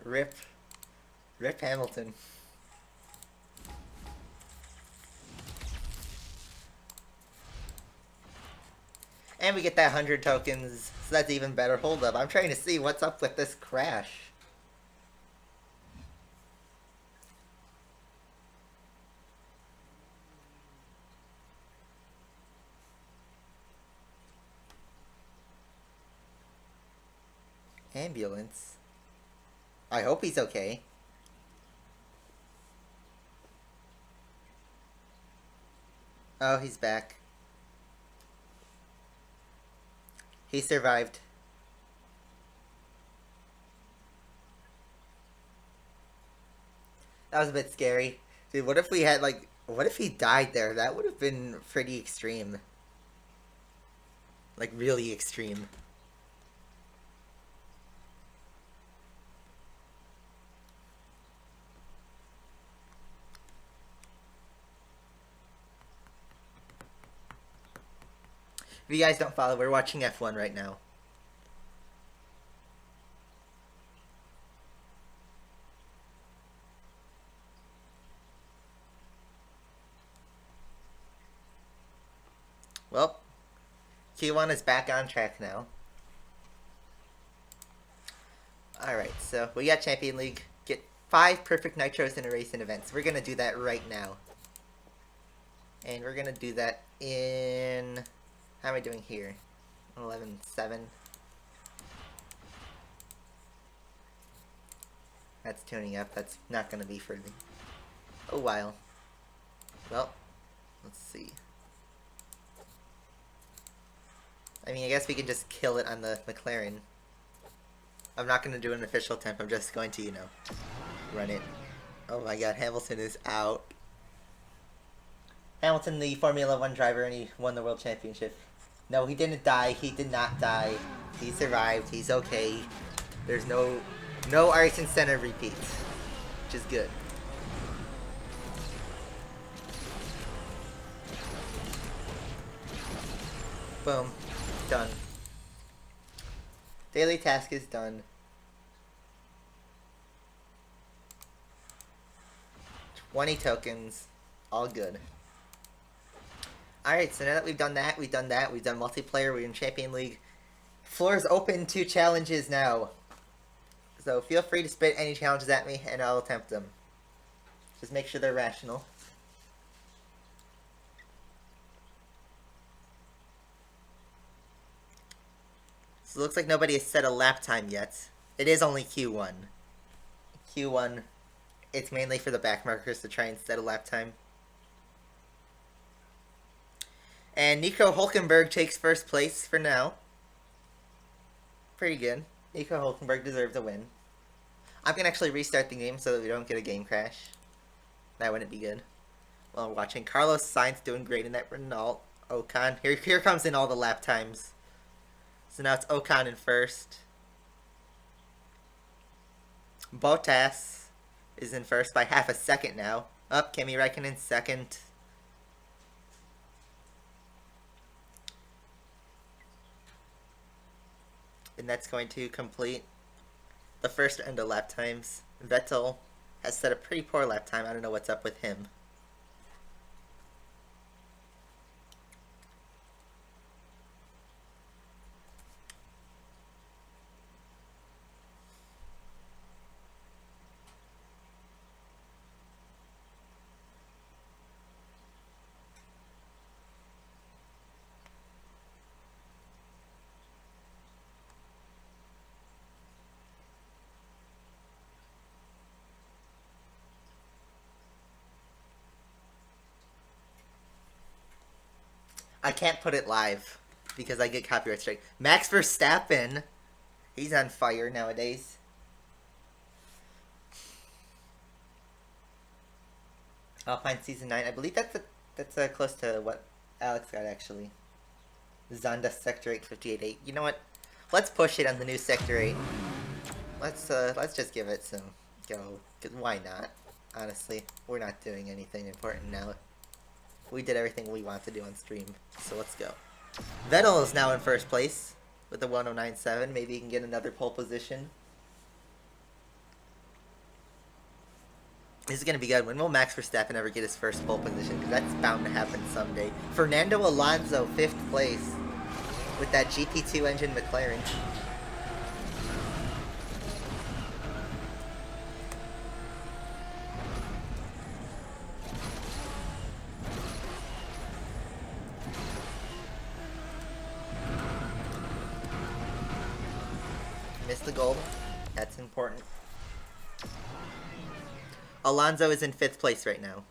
Speaker 1: Rip. Rip Hamilton. And we get that 100 tokens, so that's even better. Hold up, I'm trying to see what's up with this crash. Ambulance? I hope he's okay. Oh, he's back. He survived. That was a bit scary. Dude, what if we had, like... What if he died there? That would have been pretty extreme. Like, really extreme. If you guys don't follow, we're watching F1 right now. Well, Q1 is back on track now. Alright, so we got Champion League. Get 5 perfect nitros in a race and events. We're gonna do that right now. And we're gonna do that in... How am I doing here? 11-7. That's tuning up. That's not gonna be for a while. Well, let's see. I mean, I guess we can just kill it on the McLaren. I'm not gonna do an official temp. I'm just going to, you know, run it. Oh my god, Hamilton is out. Hamilton, the Formula 1 driver, and he won the World Championship. No, he didn't die. He did not die. He survived. He's okay. There's no Ayrton Senna repeats, which is good. Boom. Done. Daily task is done. 20 tokens. All good. Alright, so now that we've done that, we've done multiplayer, we're in Champion League. Floor is open to challenges now. So feel free to spit any challenges at me, and I'll attempt them. Just make sure they're rational. So it looks like nobody has set a lap time yet. It is only Q1. Q1, it's mainly for the back markers to try and set a lap time. And Nico Hulkenberg takes first place for now. Pretty good. Nico Hulkenberg deserves a win. I'm going to actually restart the game so that we don't get a game crash. That wouldn't be good. While watching Carlos Sainz doing great in that Renault. Ocon. Here comes in all the lap times. So now it's Ocon in first. Bottas is in first by half a second now. Up, Kimi Räikkönen second. And that's going to complete the first end of lap times. Vettel has set a pretty poor lap time. I don't know what's up with him. I can't put it live because I get copyright strike. Max Verstappen, he's on fire nowadays. Alpine Season 9, I believe that's close to what Alex got actually. Zonda Sector 858.8. You know what? Let's push it on the new Sector 8. Let's just give it some go. Cause why not? Honestly, we're not doing anything important now. We did everything we want to do on stream, so let's go. Vettel is now in first place with the 1097. Maybe he can get another pole position. This is going to be good. When will Max Verstappen ever get his first pole position? Because that's bound to happen someday. Fernando Alonso, 5th place with that GP2 engine McLaren. Missed the goal. That's important. Alonso is in 5th place right now.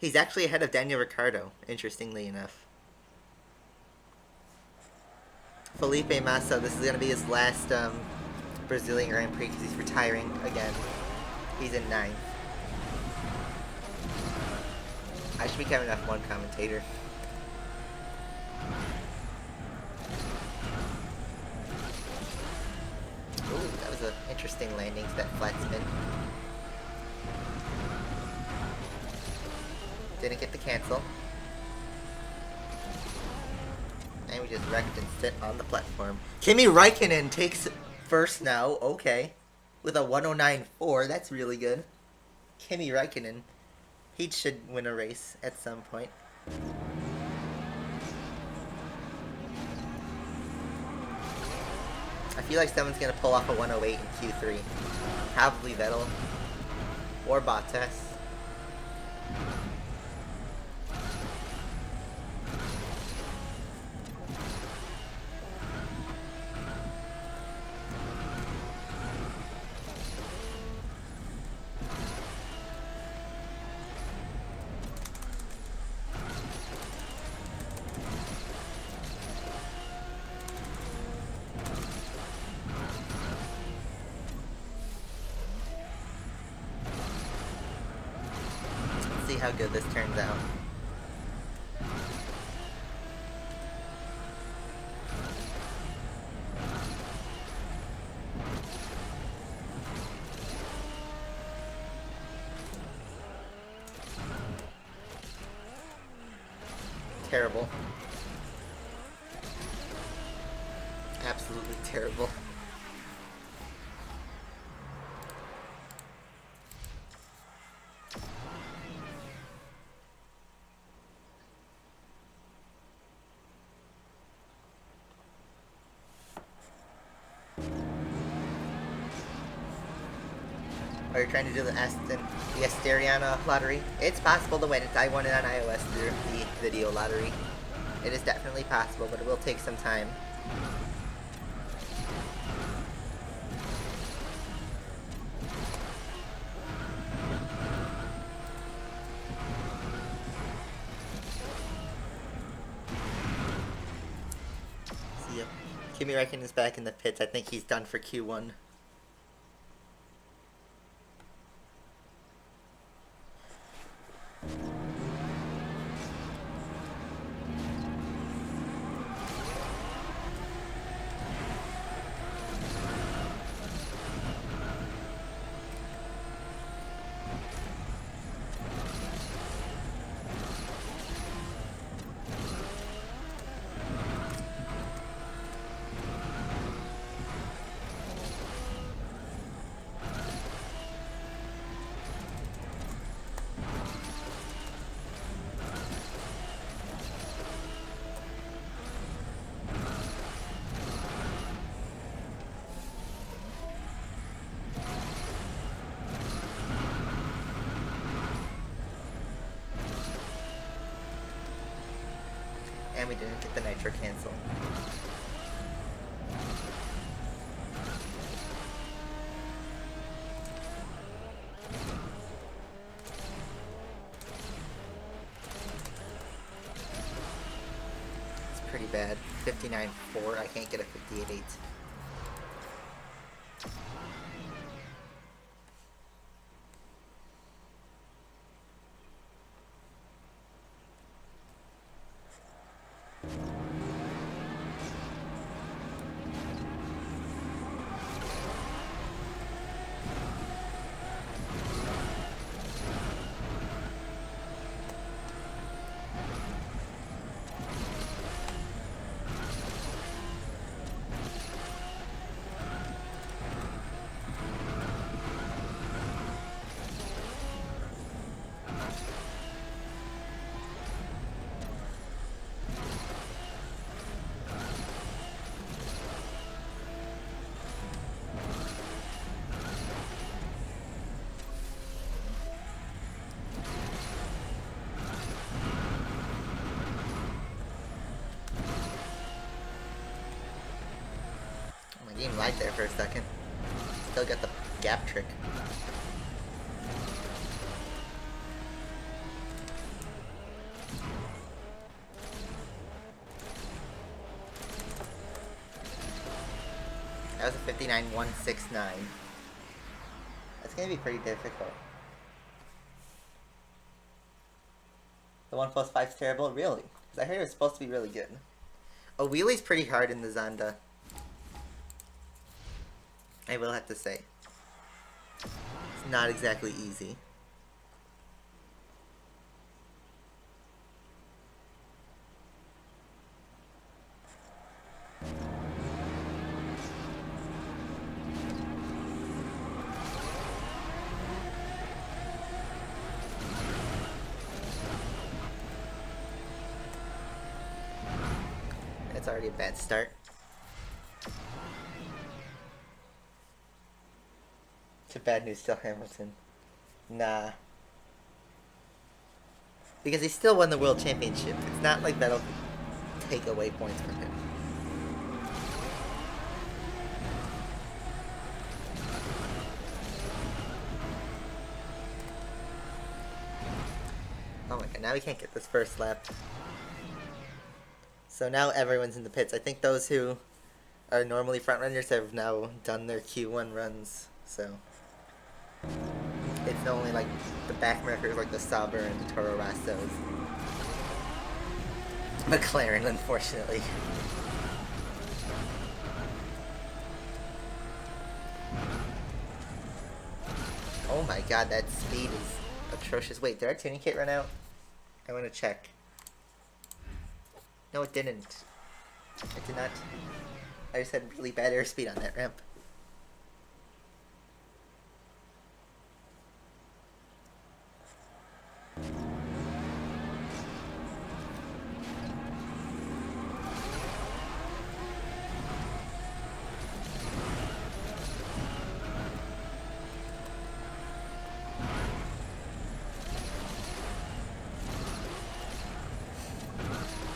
Speaker 1: He's actually ahead of Daniel Ricciardo, interestingly enough. Felipe Massa, this is going to be his last Brazilian Grand Prix because he's retiring again. He's in 9th. I should become an F1 commentator. interesting landings, that flat spin. Didn't get the cancel. And we just wrecked and sit on the platform. Kimi Räikkönen takes first now. Okay. With a 109.4. That's really good. Kimi Räikkönen. He should win a race at some point. I feel like someone's going to pull off a 108 in Q3. Probably Vettel. Or Bottas. See how good this turns out. Terrible. Absolutely terrible. Are you trying to do the Asteriana lottery? It's possible to win it. I won it on iOS through the video lottery. It is definitely possible, but it will take some time. See ya. Kimi Räikkönen is back in the pits. I think he's done for Q1. And we didn't get the nitro cancel. It's pretty bad. 59.4. I can't get a 58.8. Game lagged there for a second. Still got the gap trick. That was a 59.169. That's gonna be pretty difficult. The 1+5's terrible? Really? Because I heard it was supposed to be really good. A wheelie's pretty hard in the Zonda. I will have to say. It's not exactly easy. That's already a bad start. It's a bad news still, Hamilton. Nah. Because he still won the World Championship. It's not like that'll take away points from him. Oh my god, now we can't get this first lap. So now everyone's in the pits. I think those who are normally front runners have now done their Q1 runs, so it's only like the back markers like the Sauber and the Toro Rossos. McLaren, unfortunately. Oh my god, that speed is atrocious. Wait, did our tuning kit run out? I want to check. No, it didn't. It did not. I just had really bad airspeed on that ramp.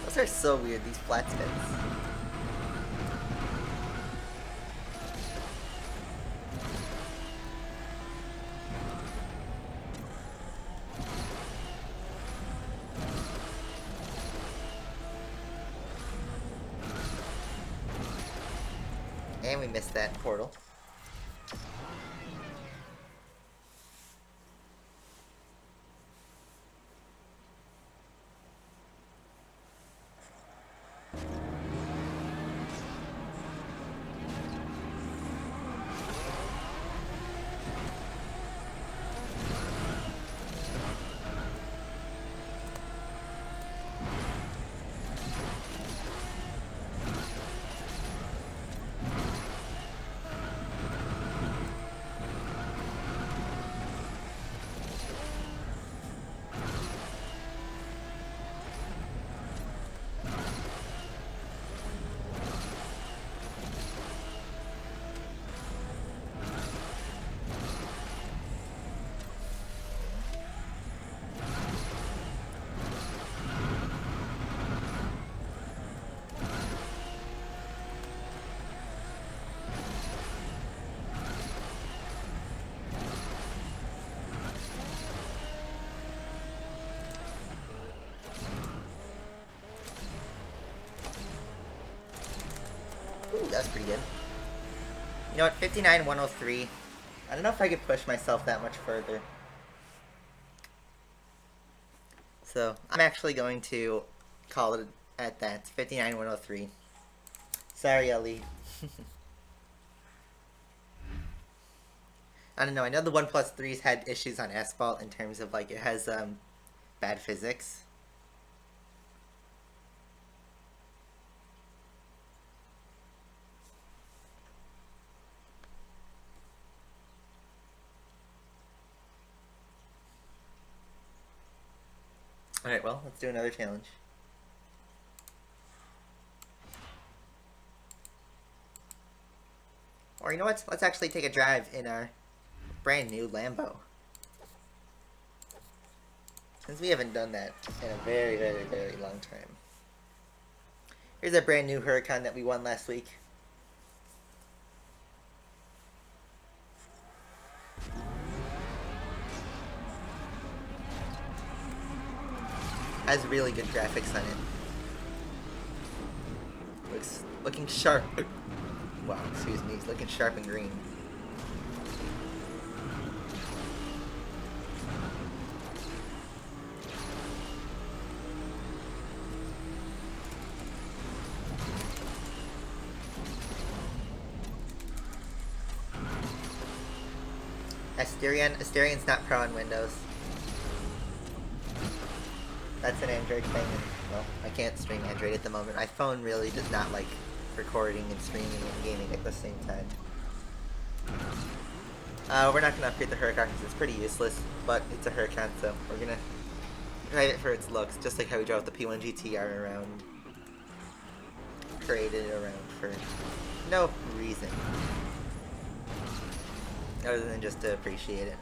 Speaker 1: Those are so weird, these flat spins. And we missed that portal. Ooh, that's pretty good. You know what, 59, 103. I don't know if I could push myself that much further. So, I'm actually going to call it at that. 59, 103. Sorry, Ellie. I don't know, I know the 1+3's had issues on Asphalt in terms of, like, it has, bad physics. Alright, well, let's do another challenge. Or you know what? Let's actually take a drive in our brand new Lambo. Since we haven't done that in a very, very, very long time. Here's our brand new Huracan that we won last week. Has really good graphics on it. Looking sharp. Wow, excuse me, it's looking sharp and green. Asterian's not pro on Windows. That's an Android thing. And, well, I can't stream Android at the moment. My phone really does not like recording and streaming and gaming at the same time. We're not gonna upgrade the Huracan because it's pretty useless, but it's a Huracan, so we're gonna drive it for its looks, just like how we drove the P1 GTR around. Created it around for no reason. Other than just to appreciate it.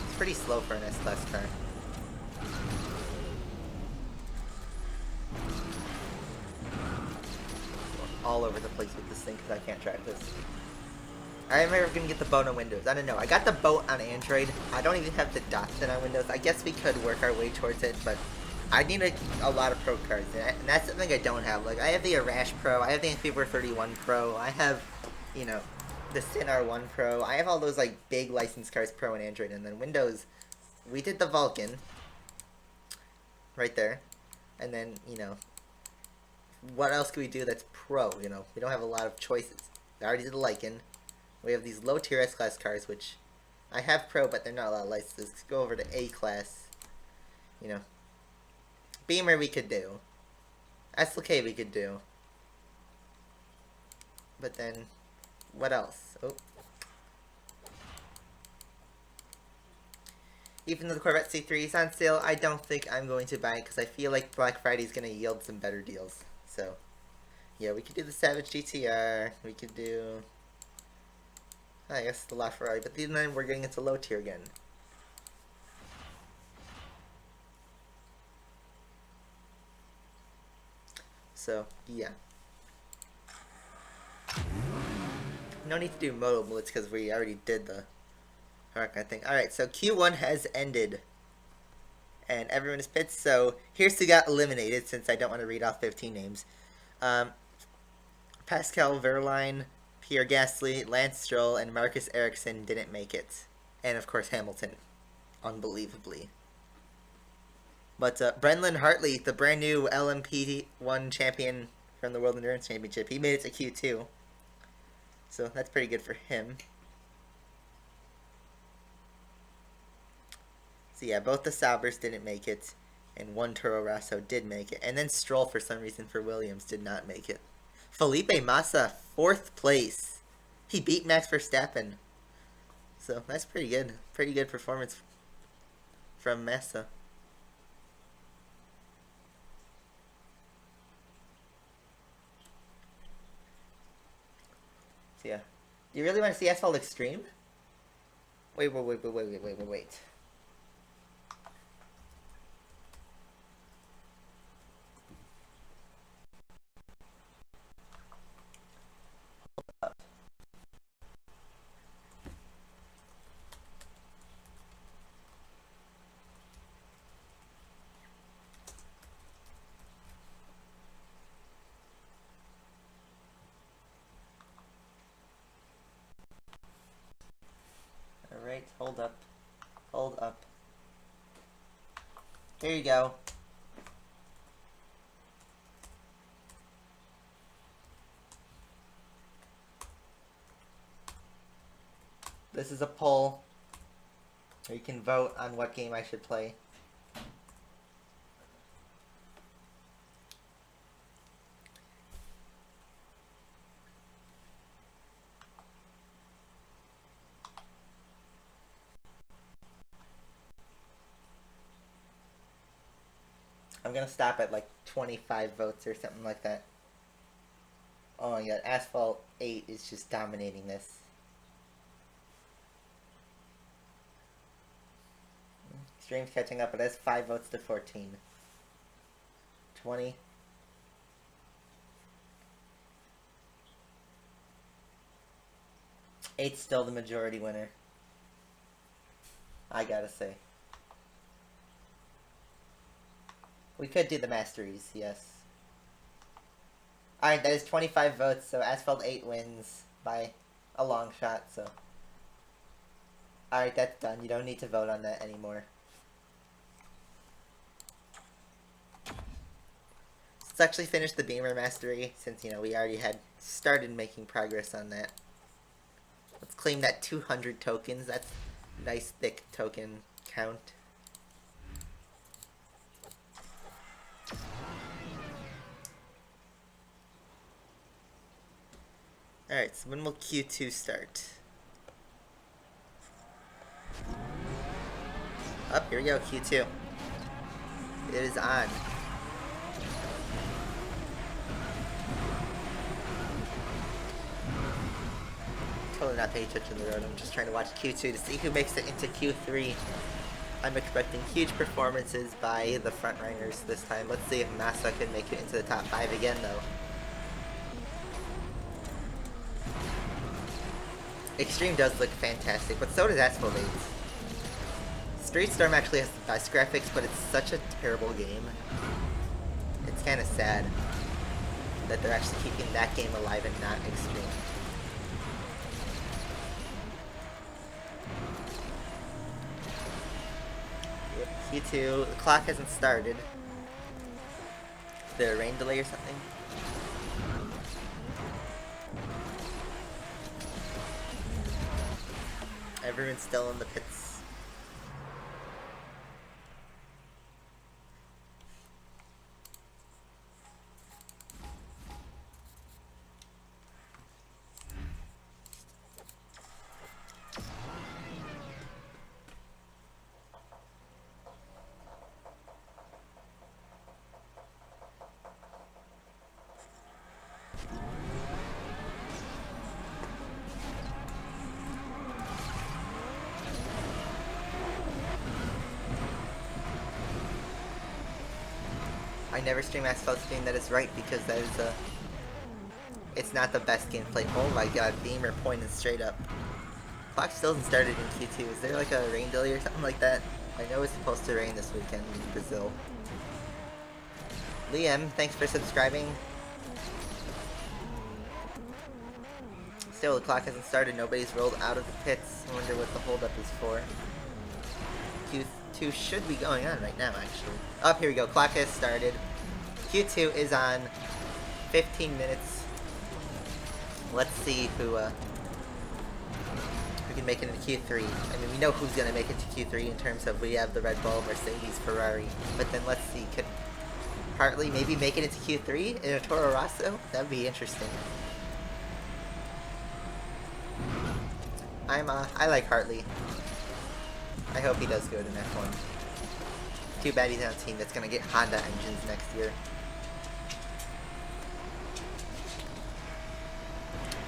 Speaker 1: It's pretty slow for an S-Class car. All over the place with this thing because I can't drive this. I am never gonna get the boat on Windows. I don't know. I got the boat on Android. I don't even have the Datsun on Windows. I guess we could work our way towards it, but I need a lot of pro cards, and that's something I don't have. Like, I have the Arash Pro, I have the Amphiber 31 Pro, I have, you know, the Sin R1 Pro. I have all those, like, big licensed cars Pro and Android, and then Windows, we did the Vulcan, right there, and then, you know, what else can we do that's Pro, you know? We don't have a lot of choices. I already did the Lycan. We have these low-tier S-Class cars, which I have Pro, but they're not a lot of licenses. Let's go over to A-Class, you know. Beamer we could do. SLK we could do. But then, what else? Oh. Even though the Corvette C3 is on sale, I don't think I'm going to buy it because I feel like Black Friday is going to yield some better deals. So, yeah, we could do the Savage GTR. We could do, I guess, the LaFerrari. But then we're getting into low tier again. So, yeah. No need to do Moto Blitz because we already did the Huracan thing. Alright, so Q1 has ended. And everyone is pissed, so here's who got eliminated since I don't want to read off 15 names. Pascal Wehrlein, Pierre Gasly, Lance Stroll, and Marcus Ericsson didn't make it. And of course Hamilton, unbelievably. But Brendan Hartley, the brand new LMP1 champion from the World Endurance Championship, he made it to Q2. So that's pretty good for him. So yeah, both the Saubers didn't make it, and one Toro Rosso did make it. And then Stroll, for some reason, for Williams, did not make it. Felipe Massa, 4th place. He beat Max Verstappen. So that's pretty good. Pretty good performance from Massa. So yeah. Do you really want to see Asphalt Extreme? Wait. Alright, hold up. Hold up. Here you go. This is a poll where you can vote on what game I should play. I'm gonna stop at like 25 votes or something like that. Oh my god, Asphalt 8 is just dominating this. Stream's catching up, it has 5 votes to 14. 20. Eight's still the majority winner. I gotta say. We could do the Masteries, yes. Alright, that is 25 votes, so Asphalt 8 wins by a long shot, so. Alright, that's done. You don't need to vote on that anymore. Let's actually finish the Beamer Mastery, since, you know, we already had started making progress on that. Let's claim that 200 tokens. That's a nice thick token count. Alright, so when will Q2 start? Up, here we go, Q2. It is on. Totally not paying attention to the road. I'm just trying to watch Q2 to see who makes it into Q3. I'm expecting huge performances by the frontrunners this time. Let's see if Massa can make it into the top 5 again, though. Extreme does look fantastic, but so does Asphalt. Street Storm actually has the best graphics, but it's such a terrible game. It's kind of sad that they're actually keeping that game alive and not Extreme. Yep, Q2, the clock hasn't started. Is there a rain delay or something? Everyone's still in the pits. I never stream Asphalt stream, that is right, because that is it's not the best gameplay. Oh my god, Beamer pointing straight up. Clock still hasn't started in Q2. Is there like a rain delay or something like that? I know it's supposed to rain this weekend in Brazil. Liam, thanks for subscribing. Still, the clock hasn't started. Nobody's rolled out of the pits. I wonder what the holdup is for. Q2 should be going on right now, actually. Oh, here we go. Clock has started. Q2 is on. 15 minutes. Let's see who can make it into Q3. I mean, we know who's going to make it to Q3 in terms of we have the Red Bull, Mercedes, Ferrari. But then let's see, could Hartley maybe make it into Q3 in a Toro Rosso? That would be interesting. I like Hartley. I hope he does good in F1. Too bad he's on a team that's going to get Honda engines next year.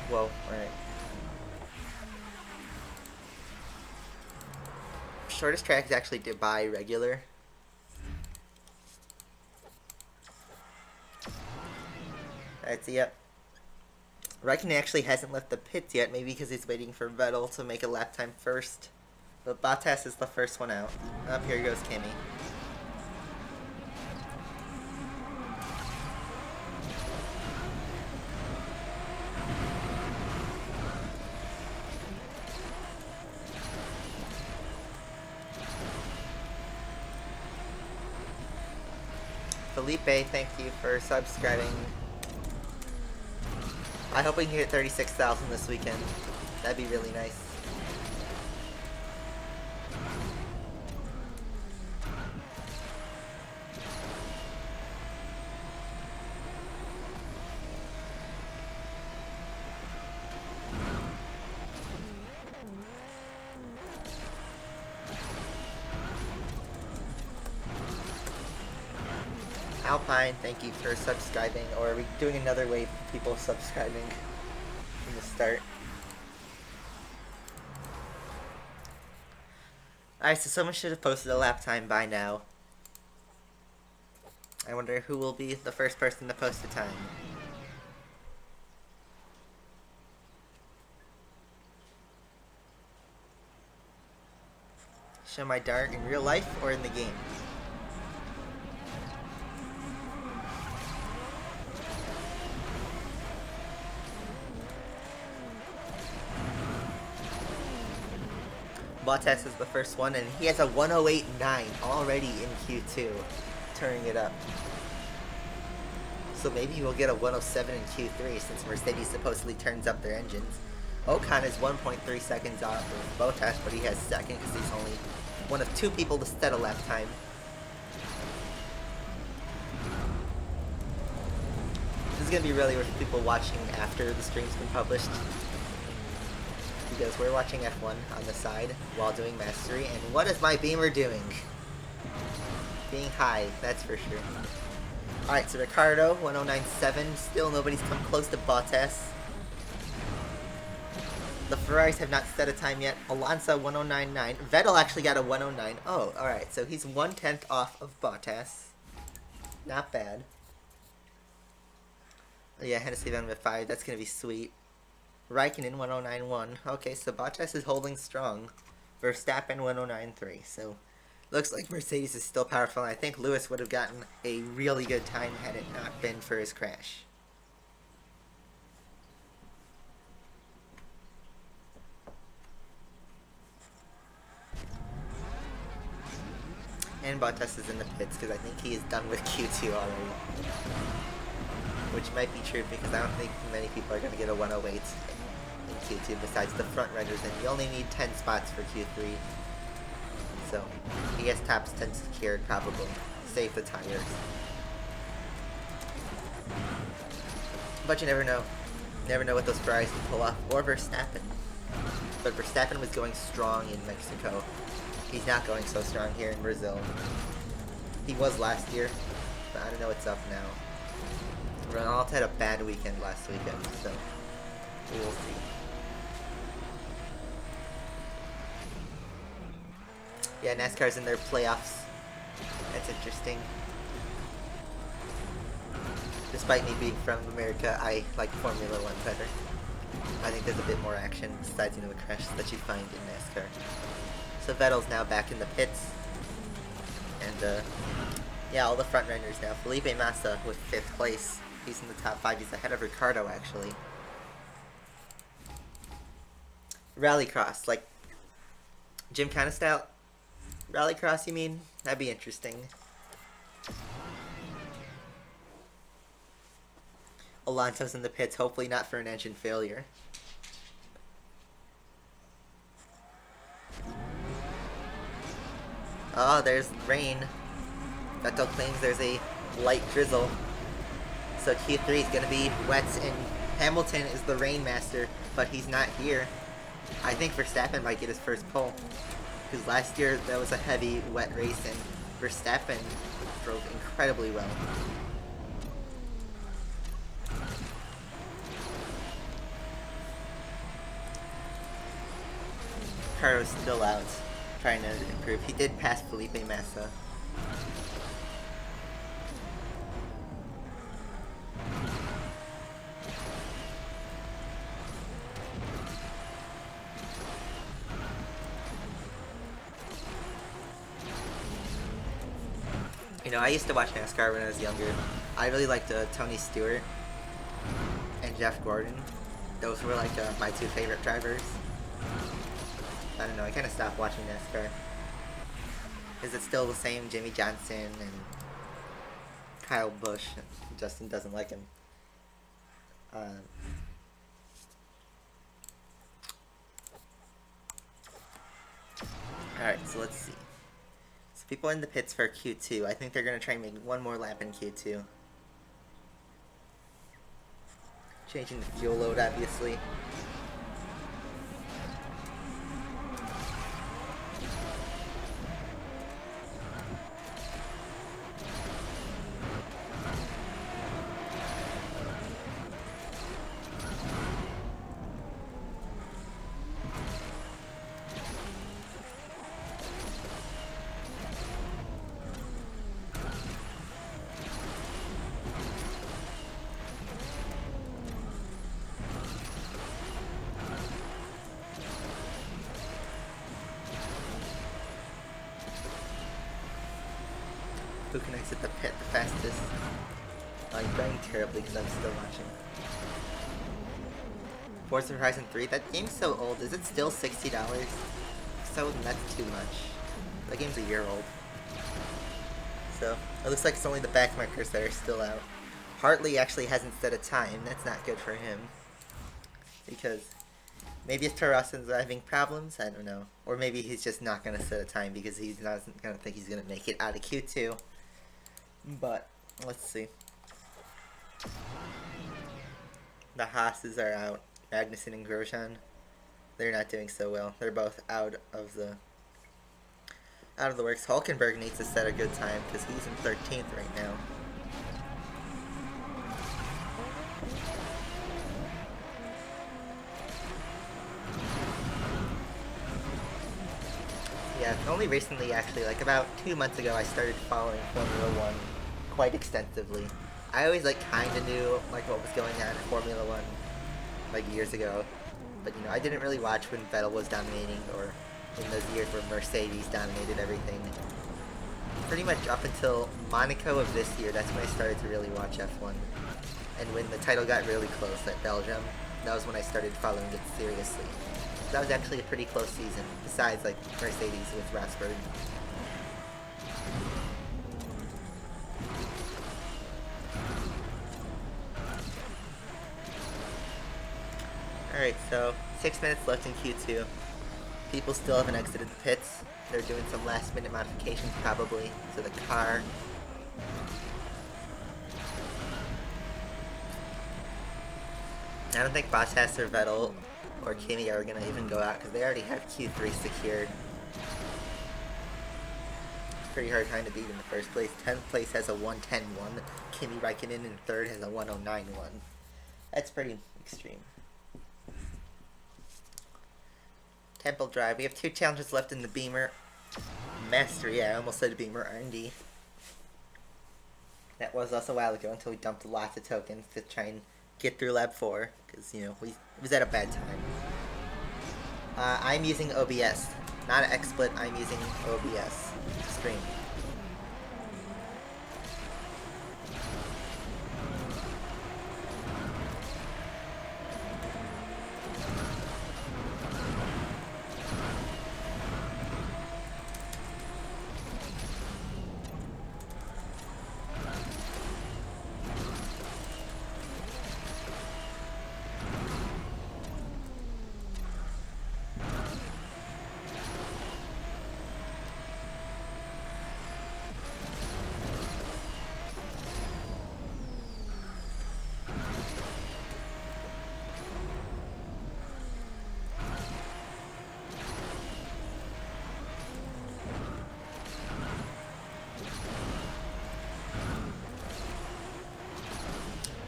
Speaker 1: Whoa, alright. Shortest track is actually Dubai regular. Alright, so yep. Raikkonen actually hasn't left the pits yet, maybe because he's waiting for Vettel to make a lap time first. But Bottas is the first one out. Up here goes Kimi. Felipe, thank you for subscribing. I hope we can hit 36,000 this weekend. That'd be really nice. Alpine, thank you for subscribing. Or are we doing another wave of people subscribing from the start? Alright, so someone should have posted a lap time by now. I wonder who will be the first person to post a time. Show my dart in real life or in the game? Bottas is the first one, and he has a 108.9 already in Q2, turning it up. So maybe we'll get a 107 in Q3 since Mercedes supposedly turns up their engines. Ocon is 1.3 seconds off of Bottas, but he has second because he's only one of 2 people to set a lap time. This is going to be really worth people watching after the stream's been published, because we're watching F1 on the side while doing Mastery, and what is my beamer doing? Being high, that's for sure. Alright, so Ricardo, 109.7, still nobody's come close to Bottas. The Ferraris have not set a time yet. Alonso, 109.9. Vettel actually got a 109. Oh, alright, so he's 1/10 off of Bottas. Not bad. Yeah, Hennessy Van with 5, that's gonna be sweet. Raikkonen 109.1. Okay, so Bottas is holding strong. Verstappen 109.3. So looks like Mercedes is still powerful, and I think Lewis would have gotten a really good time had it not been for his crash. And Bottas is in the pits because I think he is done with Q2 already. Which might be true because I don't think many people are going to get a 108 in Q2 besides the front runners, and you only need 10 spots for Q3. So he has tops 10 secured probably. Save the tires. But you never know. You never know what those Ferraris can pull off. Or Verstappen. But Verstappen was going strong in Mexico. He's not going so strong here in Brazil. He was last year, but I don't know what's up now. Renault had a bad weekend last weekend, so we will see. Yeah, NASCAR's in their playoffs. That's interesting. Despite me being from America, I like Formula 1 better. I think there's a bit more action besides, the crashes that you find in NASCAR. So Vettel's now back in the pits. And, yeah, all the front runners now. Felipe Massa with 5th place. He's in the top 5. He's ahead of Ricardo, actually. Rallycross, like Gymkhana style. Rallycross, you mean? That'd be interesting. Alonso's in the pits, hopefully not for an engine failure. Oh, there's rain. Vettel claims there's a light drizzle. So Q3 is going to be wet, and Hamilton is the rain master, but he's not here. I think Verstappen might get his first pole, because last year that was a heavy, wet race, and Verstappen drove incredibly well. Carlos still out, trying to improve. He did pass Felipe Massa. I used to watch NASCAR when I was younger. I really liked Tony Stewart and Jeff Gordon. Those were like my 2 favorite drivers. I don't know, I kind of stopped watching NASCAR. Is it still the same Jimmy Johnson and Kyle Busch? Justin doesn't like him. Alright, so let's see. So people in the pits for Q2. I think they're going to try and make one more lap in Q2. Changing the fuel load, obviously. Who can exit the pit the fastest? I'm playing terribly because I'm still watching. Forza Horizon 3? That game's so old. Is it still $60? So that's too much. That game's a year old. So, it looks like it's only the back markers that are still out. Hartley actually hasn't set a time. That's not good for him. Because maybe his Taurusans are having problems. I don't know. Or maybe he's just not going to set a time because he's not going to think he's going to make it out of Q2. But let's see. The Haas's are out. Magnussen and Grosjean. They're not doing so well. They're both out of the works. Hulkenberg needs to set a good time because he's in 13th right now. Yeah, only recently, actually, like about 2 months ago, I started following Formula 1 quite extensively. I always like kind of knew like what was going on in Formula 1 like years ago, but I didn't really watch when Vettel was dominating or in those years where Mercedes dominated everything. Pretty much up until Monaco of this year, that's when I started to really watch F1. And when the title got really close at Belgium, that was when I started following it seriously. That was actually a pretty close season, besides like Mercedes with Rosberg. Alright, so 6 minutes left in Q2. People still haven't exited the pits. They're doing some last minute modifications probably to the car. I don't think Bottas or Vettel or Kimi are going to even go out because they already have Q3 secured. Pretty hard time to beat in the first place. 10th place has a 1:10.1. Kimi Räikkönen in 3rd has a 1:09.1. That's pretty extreme. Temple Drive. We have 2 challenges left in the Beamer. Mastery, I almost said Beamer R&D. That was us a while ago until we dumped lots of tokens to try and get through lap 4. Because, it was at a bad time. I'm using OBS. Not an XSplit, I'm using OBS. Stream.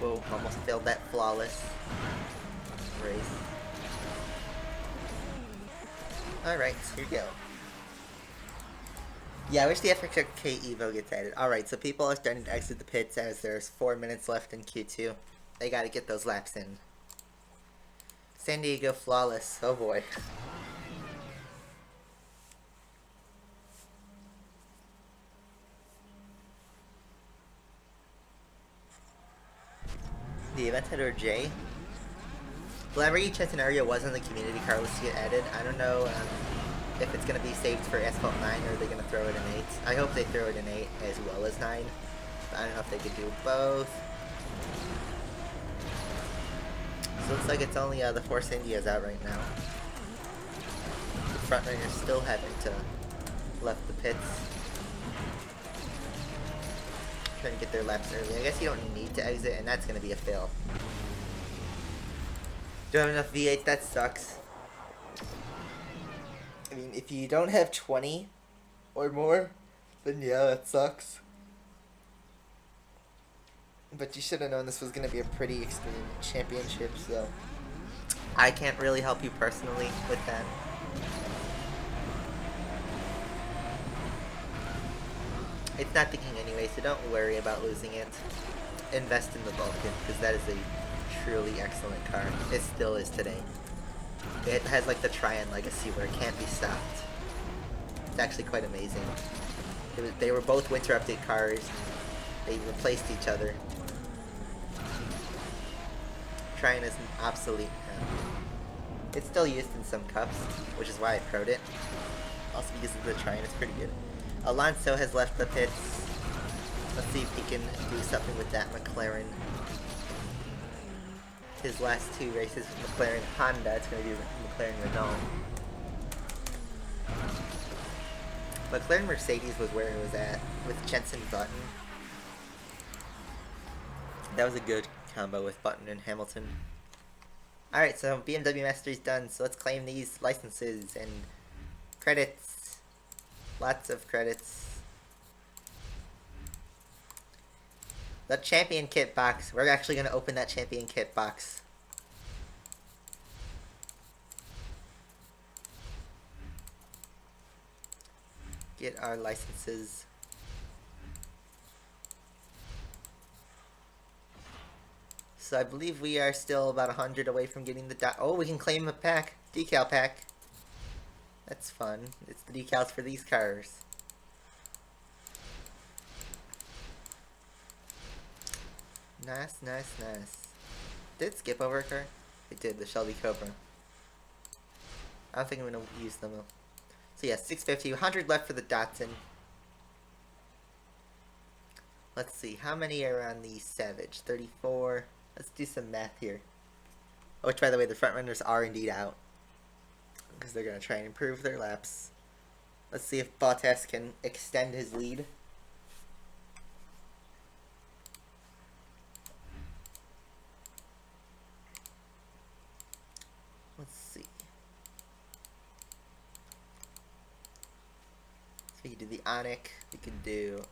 Speaker 1: Whoa, almost failed that flawless race. Alright, here we go. Yeah, I wish the FXK Evo gets added. Alright, so people are starting to exit the pits as there's 4 minutes left in Q2. They gotta get those laps in. San Diego flawless. Oh boy. The event header J. Lamborghini scenario was on the community car list to get added. I don't know if it's going to be saved for Asphalt 9 or they're going to throw it in 8. I hope they throw it in 8 as well as 9. But I don't know if they could do both. So it looks like it's only the Force India's out right now. The front runners still haven't left the pits. Trying to get their laps early. I guess you don't need to exit, and that's going to be a fail. Don't have enough V8, that sucks. I mean, if you don't have 20 or more, then yeah, that sucks. But you should have known this was going to be a pretty extreme championship, so I can't really help you personally with that. It's not thinking anyway, so don't worry about losing it. Invest in the Vulcan, because that is a truly excellent car. It still is today. It has like the Tryon legacy where it can't be stopped. It's actually quite amazing. They were both winter update cars. They replaced each other. Tryon is obsolete now. It's still used in some cups, which is why I pro'd it. Also because of the Tryon, it's pretty good. Alonso has left the pits. Let's see if he can do something with that McLaren. His last two races with McLaren Honda, it's going to be McLaren Renault. McLaren Mercedes was where it was at with Jensen Button. That was a good combo with Button and Hamilton. Alright, so BMW Mastery's done, so let's claim these licenses and credits. Lots of credits. The champion kit box. We're actually going to open that champion kit box. Get our licenses. So I believe we are still about 100 away from getting the oh, we can claim a pack. Decal pack. That's fun. It's the decals for these cars. Nice, nice, nice. Did it skip over a car? It did, the Shelby Cobra. I don't think I'm going to use them though. So yeah, 650, 100 left for the Datsun. Let's see, how many are on the Savage? 34. Let's do some math here. Which, by the way, the front runners are indeed out. Because they're going to try and improve their laps. Let's see if Bottas can extend his lead. Let's see. So we could do the Onic. We could do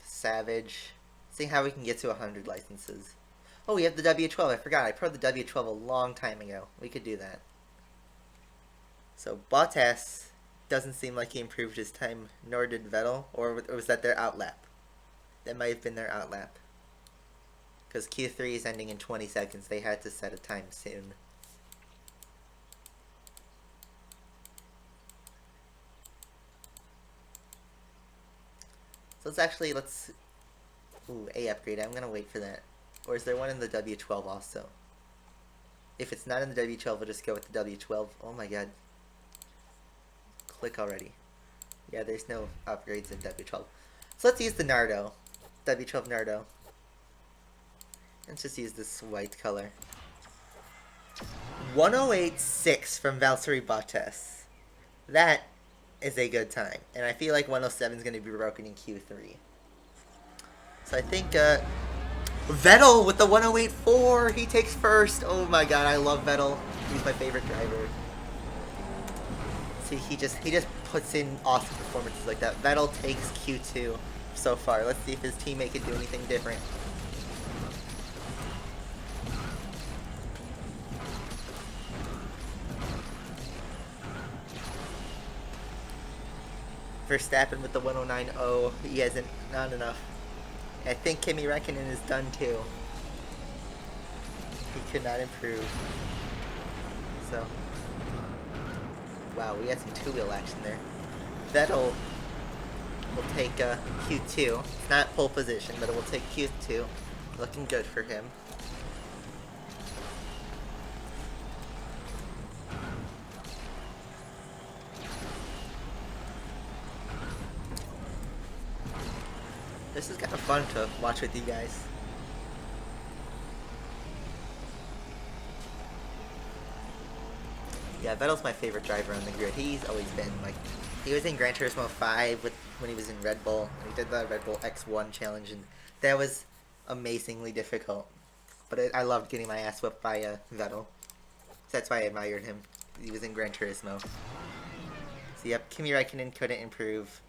Speaker 1: Savage. See how we can get to 100 licenses. Oh, we have the W12. I forgot. I proed the W12 a long time ago. We could do that. So Bottas doesn't seem like he improved his time, nor did Vettel. Or was that their outlap? That might have been their outlap. Because Q3 is ending in 20 seconds. They had to set a time soon. So let's ooh, A upgrade. I'm gonna wait for that. Or is there one in the W12 also? If it's not in the W12, we'll just go with the W12. Oh my god. Click already. Yeah, there's no upgrades in W12. So let's use the Nardo. W12 Nardo. Let's just use this white color. 108.6 from Valtteri Bottas. That is a good time. And I feel like 107 is going to be broken in Q3. So I think Vettel with the 108.4. He takes first. Oh my god, I love Vettel. He's my favorite driver. See, he just puts in awesome performances like that. Vettel takes Q2 so far. Let's see if his teammate can do anything different. Verstappen with the 109.0. He hasn't, not enough. I think Kimi Räikkönen is done too. He could not improve. So, wow, we had some two-wheel action there. Vettel will take Q2. It's not pole position, but it will take Q2. Looking good for him. This is kind of fun to watch with you guys. Yeah, Vettel's my favorite driver on the grid. He's always been, like, he was in Gran Turismo 5 when he was in Red Bull. And he did the Red Bull X1 challenge, and that was amazingly difficult. But I loved getting my ass whipped by Vettel. So that's why I admired him. He was in Gran Turismo. So yep, Kimi Räikkönen couldn't improve.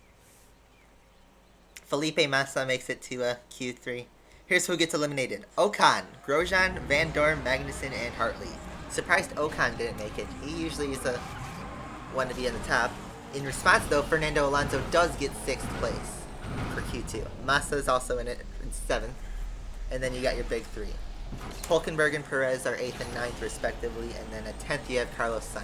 Speaker 1: Felipe Massa makes it to Q3. Here's who gets eliminated. Ocon, Grosjean, Van Dorn, Magnussen, and Hartley. Surprised Ocon didn't make it. He usually is the one to be on the top. In response, though, Fernando Alonso does get 6th place for Q2. Massa is also in it in 7th. And then you got your big 3. Hulkenberg and Perez are 8th and 9th, respectively. And then at 10th, you have Carlos Sainz.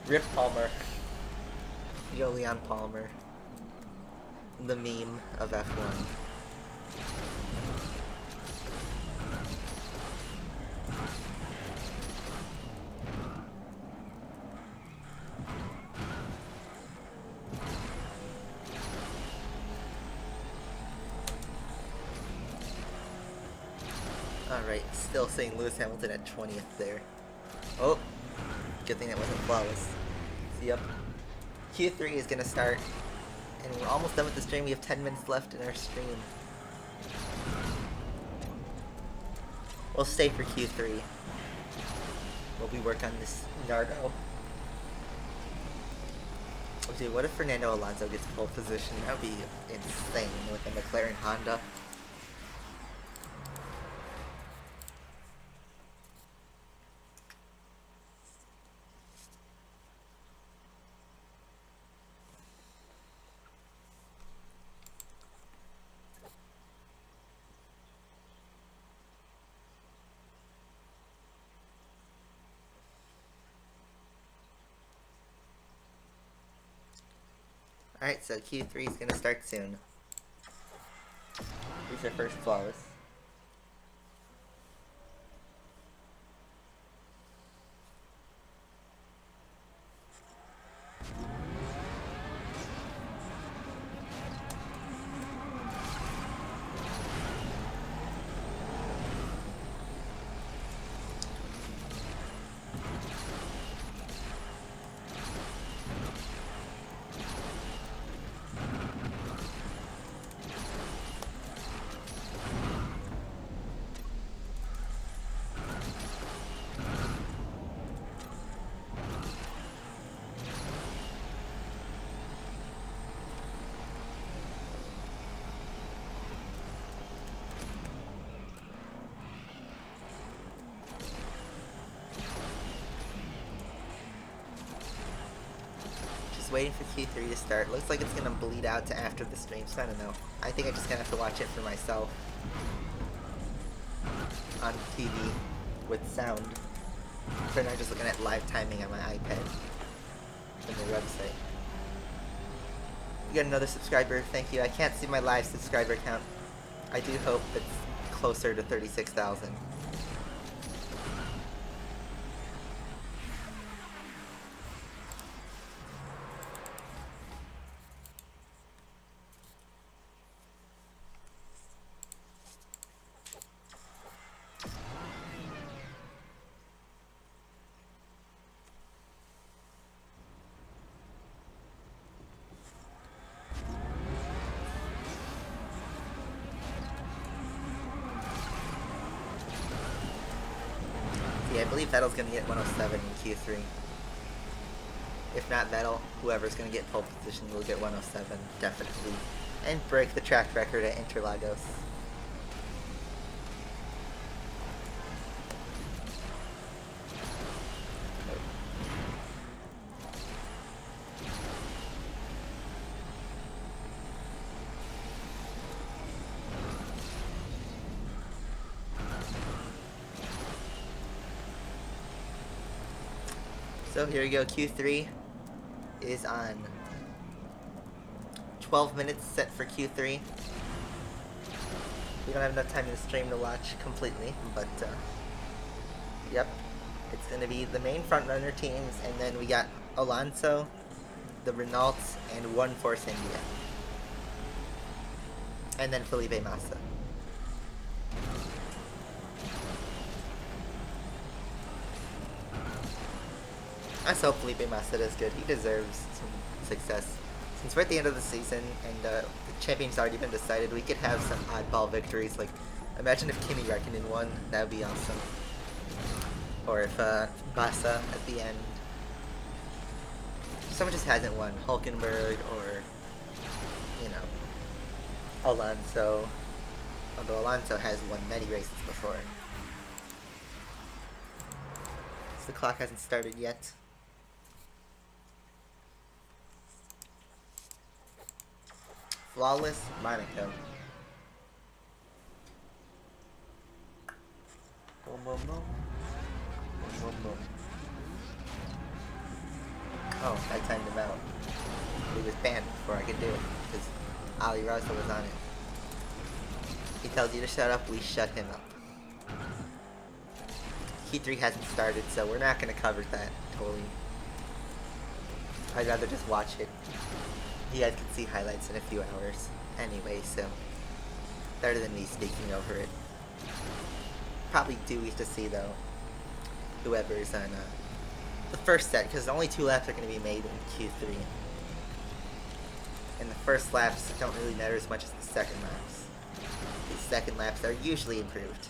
Speaker 1: Rip Palmer. Jolyon Palmer. The meme of F1. Alright, still seeing Lewis Hamilton at 20th there. Oh, good thing that wasn't flawless. So, yep. Q3 is gonna start, and we're almost done with the stream. We have 10 minutes left in our stream. We'll stay for Q3 while we work on this Nardo. Oh, dude, what if Fernando Alonso gets pole position? That would be insane with a McLaren Honda. Alright, so Q3 is going to start soon. Here's our first flawless. Waiting for Q3 to start. Looks like it's gonna bleed out to after the stream, so I don't know. I think I just gonna have to watch it for myself on TV with sound. So now just looking at live timing on my iPad from their website. We got another subscriber, thank you. I can't see my live subscriber count. I do hope it's closer to 36,000. I believe Vettel's going to get 107 in Q3. If not Vettel, whoever's going to get pole position will get 107, definitely. And break the track record at Interlagos. So here we go, Q3 is on 12 minutes set for Q3. We don't have enough time in the stream to watch completely, but yep, it's going to be the main frontrunner teams, and then we got Alonso, the Renaults, and one Force India. And then Felipe Massa. I hope Felipe Massa does good. He deserves some success. Since we're at the end of the season and the champion's already been decided, we could have some oddball victories. Like, imagine if Kimi Räikkönen won. That would be awesome. Or if Massa at the end. Someone just hasn't won. Hulkenberg or, you know, Alonso. Although Alonso has won many races before. So the clock hasn't started yet. Flawless Monaco. Boom, boom, boom. Boom, boom, boom. Oh, I timed him out. He was banned before I could do it, because Ali Raza was on it. He tells you to shut up, we shut him up. Q3 hasn't started, so we're not going to cover that totally. I'd rather just watch it. You guys can see highlights in a few hours anyway, so better than me speaking over it. probably due to see though, whoever's on the first set, because only 2 laps are going to be made in Q3. And the first laps don't really matter as much as the second laps. The second laps are usually improved.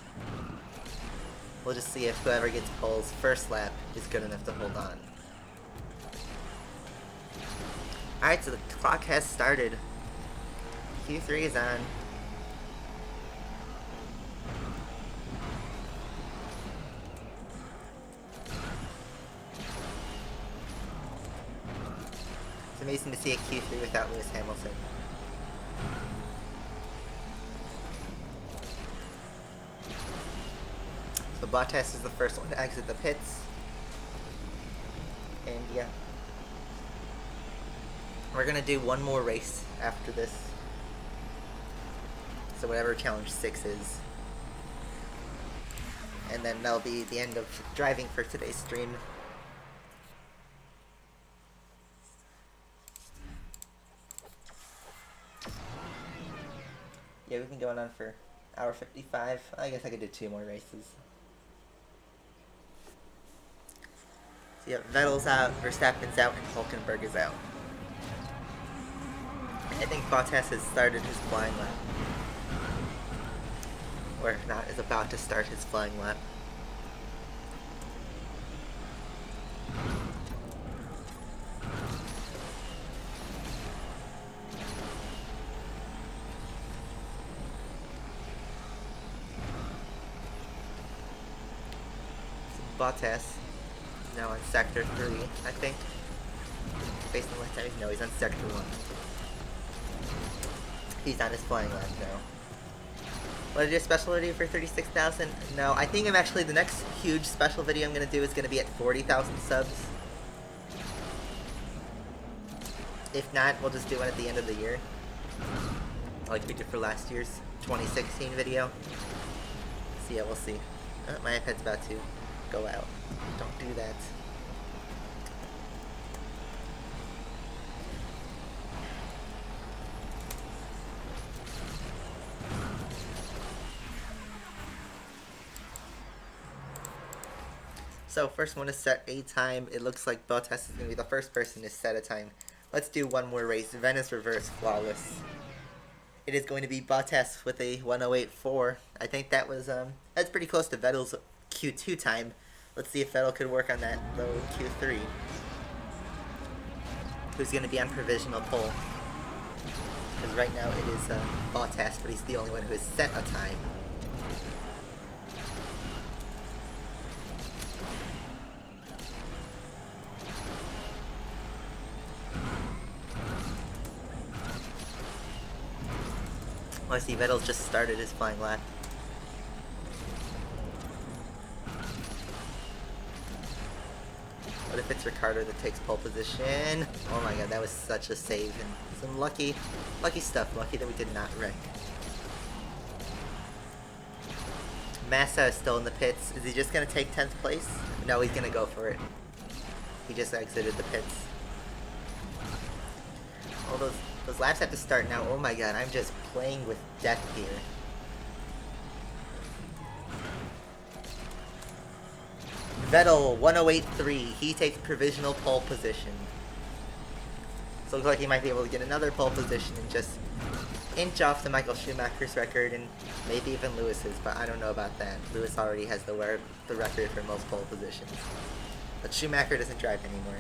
Speaker 1: We'll just see if whoever gets poles first lap is good enough to hold on. Alright, so the clock has started. Q3 is on. It's amazing to see a Q3 without Lewis Hamilton. So Bottas is the first one to exit the pits. And yeah. We're gonna do one more race after this. So whatever challenge 6 is. And then that'll be the end of driving for today's stream. Yeah, we've been going on for hour 55. I guess I could do 2 more races. So yeah, Vettel's out, Verstappen's out, and Hulkenberg is out. I think Bottas has started his flying lap. Or if not, is about to start his flying lap. Bottas now on sector 3, I think. Based on what time he's no, he's on sector 1. He's on his flying lap now. Want to do a special video for 36,000? No, I think actually the next huge special video I'm going to do is going to be at 40,000 subs. If not, we'll just do one at the end of the year. Like we did for last year's 2016 video. So yeah, we'll see. My iPad's about to go out. Don't do that. So first one to set a time. It looks like Bottas is going to be the first person to set a time. Let's do one more race. Venice reverse flawless. It is going to be Bottas with a 108.4. I think that was that's pretty close to Vettel's Q2 time. Let's see if Vettel could work on that though in Q3. Who's going to be on provisional pole? Because right now it is Bottas, but he's the only one who has set a time. Oh, I see Vettel's just started his flying lap. What if it's Ricardo that takes pole position? Oh my god, that was such a save and some lucky stuff. Lucky that we did not wreck. Massa is still in the pits. Is he just gonna take 10th place? No, he's gonna go for it. He just exited the pits. All those laps have to start now. Oh my god, I'm just playing with death here. Vettel, 108.3. He takes provisional pole position. So it looks like he might be able to get another pole position and just inch off to Michael Schumacher's record and maybe even Lewis's, but I don't know about that. Lewis already has the record for most pole positions. But Schumacher doesn't drive anymore.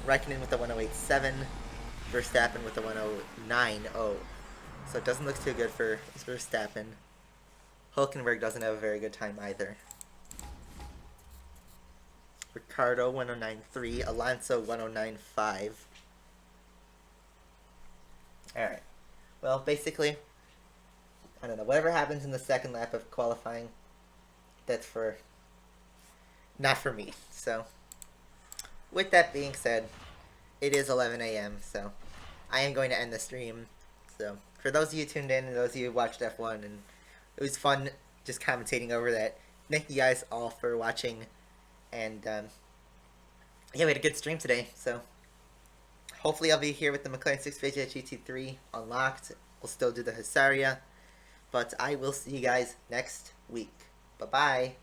Speaker 1: Raikkonen with the 108.7. Verstappen with the 109.0. So it doesn't look too good for Verstappen. Hulkenberg doesn't have a very good time either. Ricardo 109.3. Alonso 109.5. Alright. Well, basically, I don't know. Whatever happens in the second lap of qualifying, that's not for me. So, with that being said, it is 11 a.m., so I am going to end the stream. So, for those of you tuned in and those of you who watched F1, and it was fun just commentating over that. Thank you guys all for watching, and yeah, we had a good stream today, so hopefully I'll be here with the McLaren 650 GT3 unlocked. We'll still do the Hussarya, but I will see you guys next week. Bye bye.